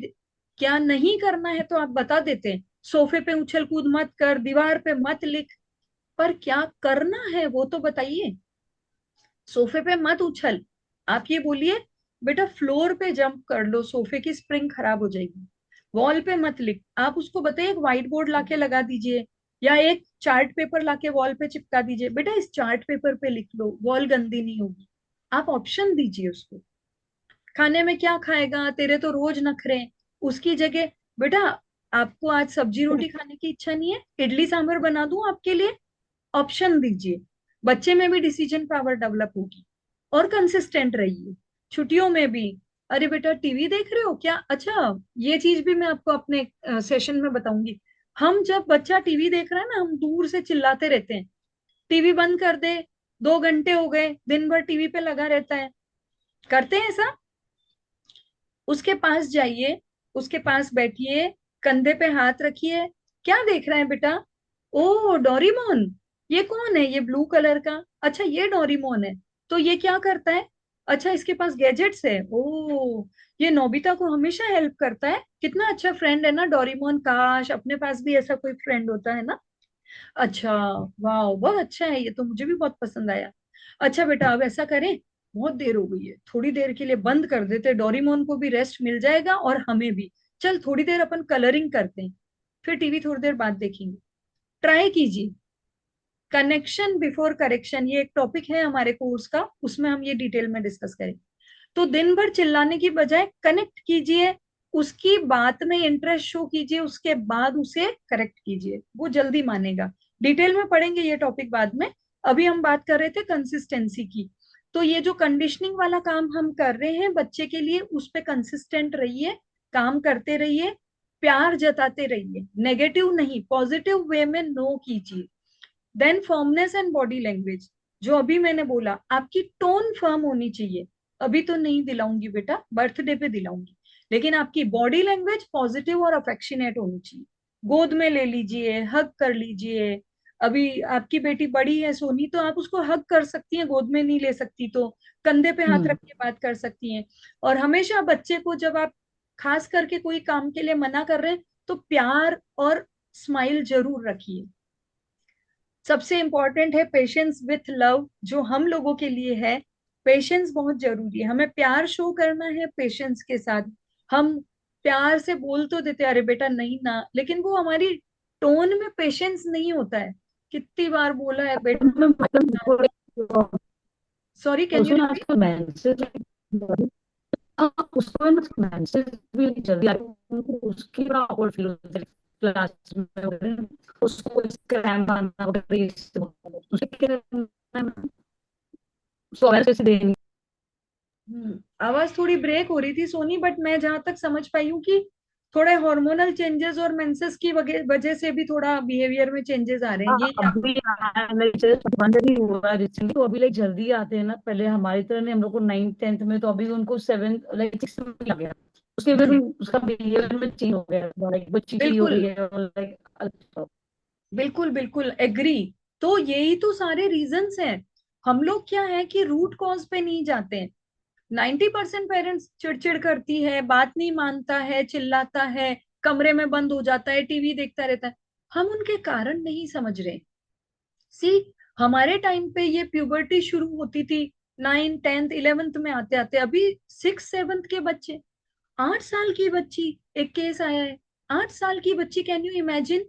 क्या नहीं करना है तो आप बता देते हैं, सोफे पे उछल कूद मत कर, दीवार पे मत लिख, पर क्या करना है वो तो बताइए। सोफे पे मत उछल, आप ये बोलिए बेटा फ्लोर पे जंप कर लो, सोफे की स्प्रिंग खराब हो जाएगी। वॉल पे मत लिख, आप उसको बताइए एक व्हाइट बोर्ड लाके लगा दीजिए, या एक चार्ट पेपर लाके वॉल पे चिपका दीजिए, बेटा इस चार्ट पेपर पे लिख लो, वॉल गंदी नहीं होगी। आप ऑप्शन दीजिए उसको। खाने में क्या खाएगा, तेरे तो रोज नखरे हैं, उसकी जगह बेटा आपको आज सब्जी रोटी खाने की इच्छा नहीं है, इडली सांभर बना दूं आपके लिए, ऑप्शन दीजिए। बच्चे में भी डिसीजन पावर डेवलप होगी। और कंसिस्टेंट रहिए छुट्टियों में भी। अरे बेटा टीवी देख रहे हो क्या, अच्छा ये चीज भी मैं आपको अपने सेशन में बताऊंगी। हम जब बच्चा टीवी देख रहा है ना, हम दूर से चिल्लाते रहते हैं, टीवी बंद कर दे, 2 घंटे हो गए, दिन भर टीवी पे लगा रहता है, करते हैं ऐसा? उसके पास जाइए, उसके पास बैठिए, कंधे पे हाथ रखिए, क्या देख रहा है बेटा? ओ डोरीमोन, ये कौन है, ये ब्लू कलर का, अच्छा ये डोरीमोन है, तो ये क्या करता है, अच्छा इसके पास गैजेट्स है, ओ ये नोबिता को हमेशा हेल्प करता है, कितना अच्छा फ्रेंड है ना डोरीमोन, काश अपने पास भी ऐसा कोई फ्रेंड होता है ना। अच्छा, वाह बहुत अच्छा है, ये तो मुझे भी बहुत पसंद आया। अच्छा बेटा अब ऐसा करें, बहुत देर हो गई है, थोड़ी देर के लिए बंद कर देते, डोरीमोन को भी रेस्ट मिल जाएगा और हमें भी। चल थोड़ी देर अपन कलरिंग करते हैं, फिर टीवी थोड़ी देर बाद देखेंगे। ट्राई कीजिए। कनेक्शन बिफोर करेक्शन, ये एक टॉपिक है हमारे कोर्स का, उसमें हम ये डिटेल में डिस्कस करेंगे। तो दिन भर चिल्लाने की बजाय कनेक्ट कीजिए, उसकी बात में इंटरेस्ट शो कीजिए, उसके बाद उसे करेक्ट कीजिए, वो जल्दी मानेगा। डिटेल में पढ़ेंगे ये टॉपिक बाद में। अभी हम बात कर रहे थे कंसिस्टेंसी की। तो ये जो कंडीशनिंग वाला काम हम कर रहे हैं बच्चे के लिए, उस पे कंसिस्टेंट रहिए, काम करते रहिए, प्यार जताते रहिए, नेगेटिव नहीं पॉजिटिव वे में नो कीजिए। Then firmness and body language, जो अभी मैंने बोला, आपकी टोन फर्म होनी चाहिए। अभी तो नहीं दिलाऊंगी बेटा, बर्थडे पे दिलाऊंगी, लेकिन आपकी बॉडी लैंग्वेज पॉजिटिव और अफेक्शनेट होनी चाहिए। गोद में ले लीजिए, हग कर लीजिए, अभी आपकी बेटी बड़ी है सोनी, तो आप उसको हग कर सकती हैं, गोद में नहीं ले सकती तो कंधे पे हाथ हम्म। रख के बात कर सकती हैं। और हमेशा बच्चे को जब आप खास करके कोई काम के लिए मना कर रहे हैं तो प्यार और स्माइल जरूर रखिए। सबसे इंपॉर्टेंट है पेशेंस विथ लव, जो हम लोगों के लिए है। पेशेंस बहुत जरूरी है, हमें प्यार शो करना है पेशेंस के साथ। हम प्यार से बोल तो देते अरे बेटा नहीं ना, लेकिन वो हमारी टोन में पेशेंस नहीं होता है। कितनी बार बोला है बेटा मैं मतलब ना। सॉरी, कैन यू उसको ना रिपीट? आजकल मेंसेस, हाँ, उसको ना मेंसेस भी जल्दी आती है, उनको उसकी बड़ा awkward फील होता है क्लास में वगैरह। उसको क्रैम्प आना वगैरह, उसे क्या करना है, उसको अवेयर कैसे देंगे। आवाज थोड़ी ब्रेक हो रही थी सोनी, बट मैं जहां तक समझ पाई हूँ कि थोड़े हार्मोनल चेंजेस और मेंसेस की वजह से भी थोड़ा बिहेवियर में चेंजेस आ रहे हैं, हाँ, ये आप। अभी बंद नहीं हुआ रिसेंटली, तो अभी लाइक जल्दी आते हैं ना, पहले हमारी तरह नहीं, हम लोग को 9th 10th में, तो अभी उनको 7th लाइक 6th में आ गया। उसके वजह हम्म, से उसका बिहेवियर में चेंज हो गया, लाइक बच्ची सी हो बिल्कुल रही है और लाइक। बिल्कुल बिल्कुल एग्री। तो यही तो सारे रीजंस हैं। हम लोग क्या है कि रूट कॉज पे नहीं जाते हैं। 90% पेरेंट्स चिड़चिड़ करती है, बात नहीं मानता है, चिल्लाता है, कमरे में बंद हो जाता है, टीवी देखता रहता है। हम उनके कारण नहीं समझ रहे। सी, हमारे टाइम पे ये प्यूबर्टी शुरू होती थी 9th 10th 11th में आते आते, अभी 6th 7th के बच्चे। 8 साल की बच्ची, एक केस आया है, 8 साल की बच्ची, कैन यू इमेजिन?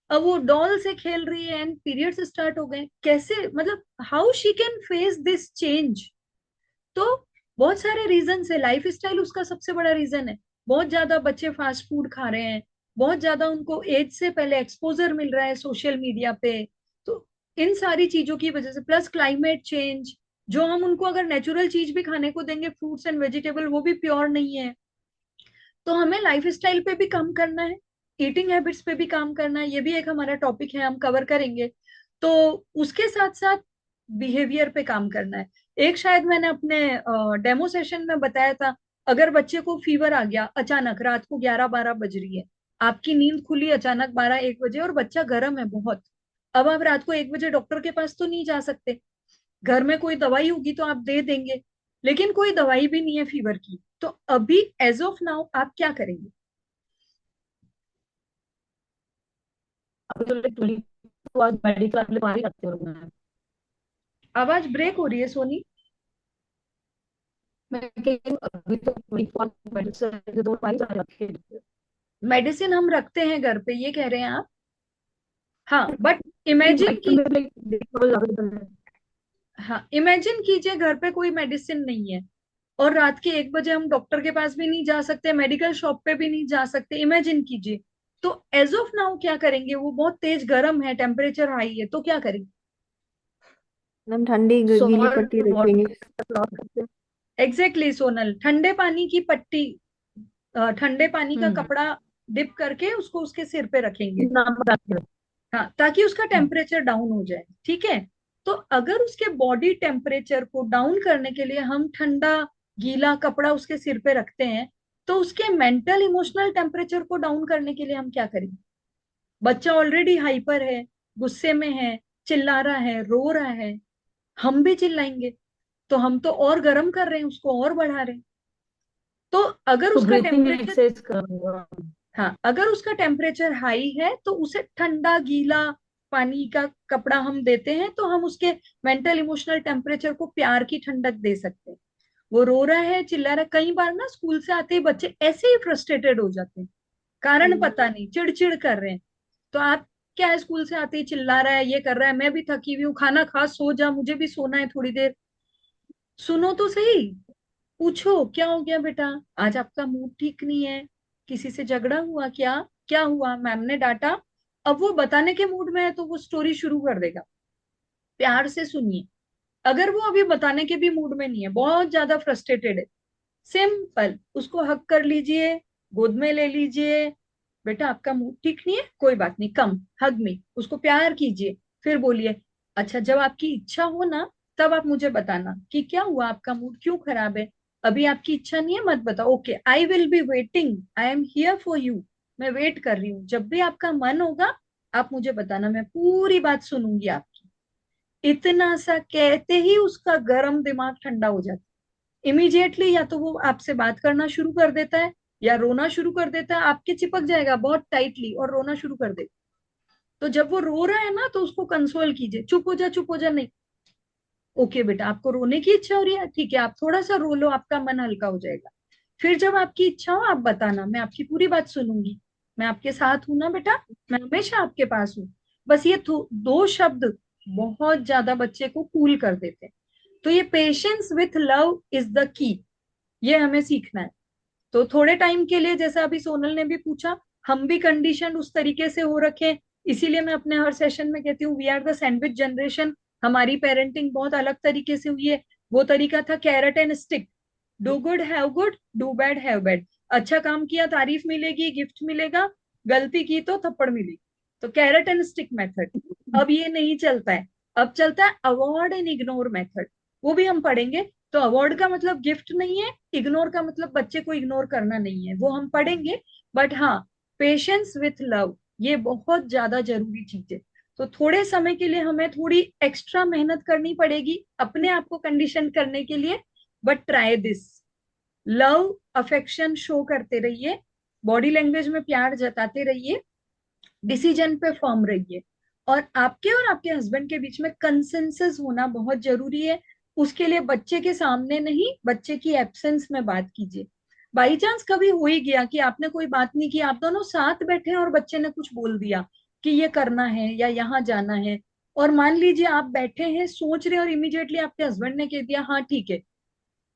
अब वो डॉल से खेल रही है एंड पीरियड्स स्टार्ट हो गए, कैसे, मतलब how she can face this change? तो बहुत सारे रीजन है, लाइफ स्टाइल उसका सबसे बड़ा रीजन है। बहुत ज्यादा बच्चे फास्ट फूड खा रहे हैं, बहुत ज्यादा उनको एज से पहले एक्सपोजर मिल रहा है सोशल मीडिया पे। तो इन सारी चीजों की वजह से, प्लस क्लाइमेट चेंज, जो हम उनको अगर नेचुरल चीज भी खाने को देंगे, फ्रूट्स एंड वेजिटेबल, वो भी प्योर नहीं है। तो हमें लाइफ स्टाइल पे भी काम करना है, ईटिंग हैबिट्स पे भी काम करना है, ये भी एक हमारा टॉपिक है, हम कवर करेंगे। तो उसके साथ साथ बिहेवियर पे काम करना है। एक शायद मैंने अपने डेमो सेशन में बताया था, अगर बच्चे को फीवर आ गया अचानक, रात को 11 12 बज रही है, आपकी नींद खुली अचानक 12 1 बजे और बच्चा गर्म है बहुत। अब आप रात को 1 बजे डॉक्टर के पास तो नहीं जा सकते, घर में कोई दवाई होगी तो आप दे देंगे, लेकिन कोई दवाई भी नहीं है फीवर की, तो अभी एज ऑफ नाउ आप क्या करेंगे? अभी तो लाइक 24 मेडिकल के लिए पानी रखते हो। आवाज ब्रेक हो रही है सोनी। मैं कह रही हूँ, अभी तो 24 मेडिसिन तो पानी रखे। मेडिसिन हम रखते हैं घर पे, ये कह रहे हैं आप? हाँ, बट नहीं, इमेजिन माइक की, में लाइक देखो ज्यादा है। हाँ इमेजिन कीजिए घर पे कोई मेडिसिन नहीं है, और रात के 1 बजे हम डॉक्टर के पास भी नहीं जा सकते, मेडिकल शॉप पे भी नहीं जा सकते, इमेजिन कीजिए। तो एज ऑफ नाउ क्या करेंगे? वो बहुत तेज गर्म है, टेम्परेचर हाई है, तो क्या करेंगे? एकदम ठंडी गीली सॉल्ट पट्टी रखेंगे। वाटर। एग्जैक्टली exactly, सोनल, ठंडे पानी की पट्टी, ठंडे पानी का हम्म। कपड़ा डिप करके उसको उसके सिर पे रखेंगे। नमक रख हाँ, ताकि उसका हम्म। टेम्परेचर डाउन हो जाए, ठीक है। तो अगर उसके बॉडी टेम्परेचर को डाउन करने के लिए हम ठंडा गीला कपड़ा उसके सिर पे रखते हैं, तो उसके मेंटल इमोशनल टेम्परेचर को डाउन करने के लिए हम क्या करेंगे? बच्चा ऑलरेडी हाइपर है, गुस्से में है, चिल्ला रहा है, रो रहा है, हम भी चिल्लाएंगे तो हम तो और गर्म कर रहे हैं, उसको और बढ़ा रहे हैं। तो अगर तो उसका ब्रीथिंग टेम्परेचर, एक्सरसाइज करूंगा। हाँ अगर उसका टेम्परेचर हाई है तो उसे ठंडा गीला पानी का कपड़ा हम देते हैं, तो हम उसके मेंटल इमोशनल टेम्परेचर को प्यार की ठंडक दे सकते हैं। वो रो रहा है, चिल्ला रहा है, कई बार ना स्कूल से आते ही बच्चे ऐसे ही फ्रस्ट्रेटेड हो जाते हैं, कारण हम्म। पता नहीं, चिड़चिड़ कर रहे हैं। तो आप क्या है, स्कूल से आते ही चिल्ला रहा है, ये कर रहा है, मैं भी थकी हुई हूँ, खाना खा सो जा, मुझे भी सोना है थोड़ी देर। सुनो तो सही, पूछो क्या हो गया बेटा, आज आपका मूड ठीक नहीं है, किसी से झगड़ा हुआ क्या, क्या हुआ, मैम ने डांटा? अब वो बताने के मूड में है तो वो स्टोरी शुरू कर देगा। प्यार से सुनिए। अगर वो अभी बताने के भी मूड में नहीं है, बहुत ज्यादा फ्रस्ट्रेटेड है, सिंपल उसको हक कर लीजिए, गोद में ले लीजिए। बेटा आपका मूड ठीक नहीं है, कोई बात नहीं, कम हग में उसको प्यार कीजिए। फिर बोलिए, अच्छा जब आपकी इच्छा हो ना, तब आप मुझे बताना कि क्या हुआ, आपका मूड क्यों खराब है। अभी आपकी इच्छा नहीं है, मत बताओ, okay, I will be waiting, I am here for you. मैं वेट कर रही हूँ, जब भी आपका मन होगा आप मुझे बताना, मैं पूरी बात सुनूंगी आपकी। इतना सा कहते ही उसका गर्म दिमाग ठंडा हो जाता है इमीडिएटली। या तो वो आपसे बात करना शुरू कर देता है या रोना शुरू कर देता है, आपके चिपक जाएगा बहुत टाइटली और रोना शुरू कर देगा। तो जब वो रो रहा है ना तो उसको कंसोल कीजिए, चुप हो जा नहीं। ओके बेटा, आपको रोने की इच्छा हो रही है, ठीक है आप थोड़ा सा रो लो, आपका मन हल्का हो जाएगा। फिर जब आपकी इच्छा हो आप बताना, मैं आपकी पूरी बात सुनूंगी, मैं आपके साथ हूं ना बेटा, मैं हमेशा आपके पास हूँ। बस ये दो शब्द बहुत ज्यादा बच्चे को कूल कर देते हैं। तो ये patience with love is the key, ये हमें सीखना है। तो थोड़े टाइम के लिए, जैसा अभी सोनल ने भी पूछा, हम भी कंडीशन उस तरीके से हो रखे हैं। इसीलिए मैं अपने हर सेशन में कहती हूँ we are the sandwich generation. हमारी पेरेंटिंग बहुत अलग तरीके से हुई है। वो तरीका था carrot and stick, do good have good, do bad have bad. अच्छा काम किया तारीफ मिलेगी, गिफ्ट मिलेगा, गलती की तो थप्पड़ मिलेगी। तो कैरेट एंड स्टिक मेथड अब ये नहीं चलता है। अब चलता है अवॉर्ड एंड इग्नोर मेथड। वो भी हम पढ़ेंगे। तो अवॉर्ड का मतलब गिफ्ट नहीं है, इग्नोर का मतलब बच्चे को इग्नोर करना नहीं है, वो हम पढ़ेंगे। बट हाँ, पेशेंस विथ लव ये बहुत ज्यादा जरूरी चीज है। तो थोड़े समय के लिए हमें थोड़ी एक्स्ट्रा मेहनत करनी पड़ेगी अपने आप को कंडीशन करने के लिए। But try this, love affection show करते रहिए, बॉडी लैंग्वेज में प्यार जताते रहिए, डिसीजन पे फर्म रहिए। और आपके हस्बैंड के बीच में कंसेंसस होना बहुत जरूरी है। उसके लिए बच्चे के सामने नहीं, बच्चे की एब्सेंस में बात कीजिए। बाई चांस कभी हो ही गया कि आपने कोई बात नहीं की, आप दोनों साथ बैठे हैं और बच्चे ने कुछ बोल दिया कि ये करना है या यहाँ जाना है, और मान लीजिए आप बैठे हैं सोच रहे हैं और इमीडिएटली आपके हस्बैंड ने कह दिया हाँ ठीक है,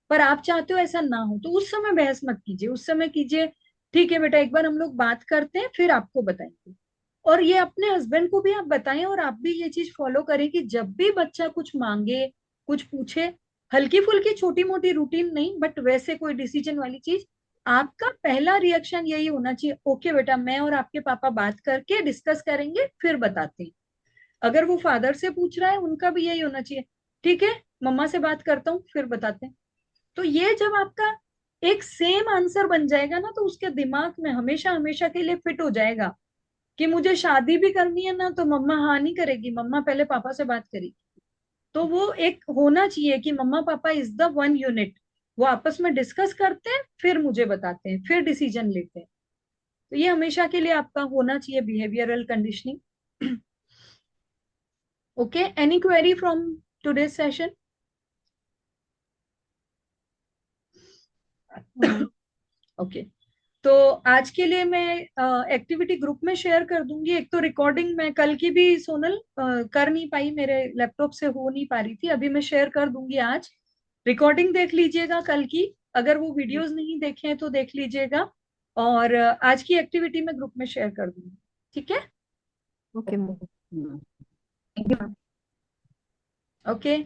पर आप चाहते हो ऐसा ना हो, तो उस समय बहस मत कीजिए। उस समय कीजिए ठीक है बेटा, एक बार हम लोग बात करते हैं फिर आपको बताएंगे। और ये अपने हस्बैंड को भी आप बताएं, और आप भी ये चीज फॉलो करें कि जब भी बच्चा कुछ मांगे, कुछ पूछे, हल्की फुल्की छोटी मोटी रूटीन नहीं बट वैसे कोई डिसीजन वाली चीज, आपका पहला रिएक्शन यही होना चाहिए, ओके बेटा मैं और आपके पापा बात करके डिस्कस करेंगे फिर बताते हैं। अगर वो फादर से पूछ रहा है, उनका भी यही होना चाहिए, ठीक है मम्मा से बात करता हूँ फिर बताते हैं। तो ये जब आपका एक सेम आंसर बन जाएगा ना, तो उसके दिमाग में हमेशा हमेशा के लिए फिट हो जाएगा कि मुझे शादी भी करनी है ना तो मम्मा हाँ नहीं करेगी, मम्मा पहले पापा से बात करेगी। तो वो एक होना चाहिए कि मम्मा पापा इज द वन यूनिट, वो आपस में डिस्कस करते हैं फिर मुझे बताते हैं फिर डिसीजन लेते हैं। तो ये हमेशा के लिए आपका होना चाहिए behavioural conditioning. Okay, any query from today's session? हाँ। ओके, तो आज के लिए मैं एक्टिविटी ग्रुप में शेयर कर दूंगी। एक तो रिकॉर्डिंग मैं कल की भी सोनल कर नहीं पाई, मेरे लैपटॉप से हो नहीं पा रही थी, अभी मैं शेयर कर दूंगी आज। रिकॉर्डिंग देख लीजिएगा कल की, अगर वो वीडियोस नहीं देखे हैं तो देख लीजिएगा। और आज की एक्टिविटी मैं ग्रुप में शेयर कर दूंगी, ठीक है? ओके। Thank you. ओके।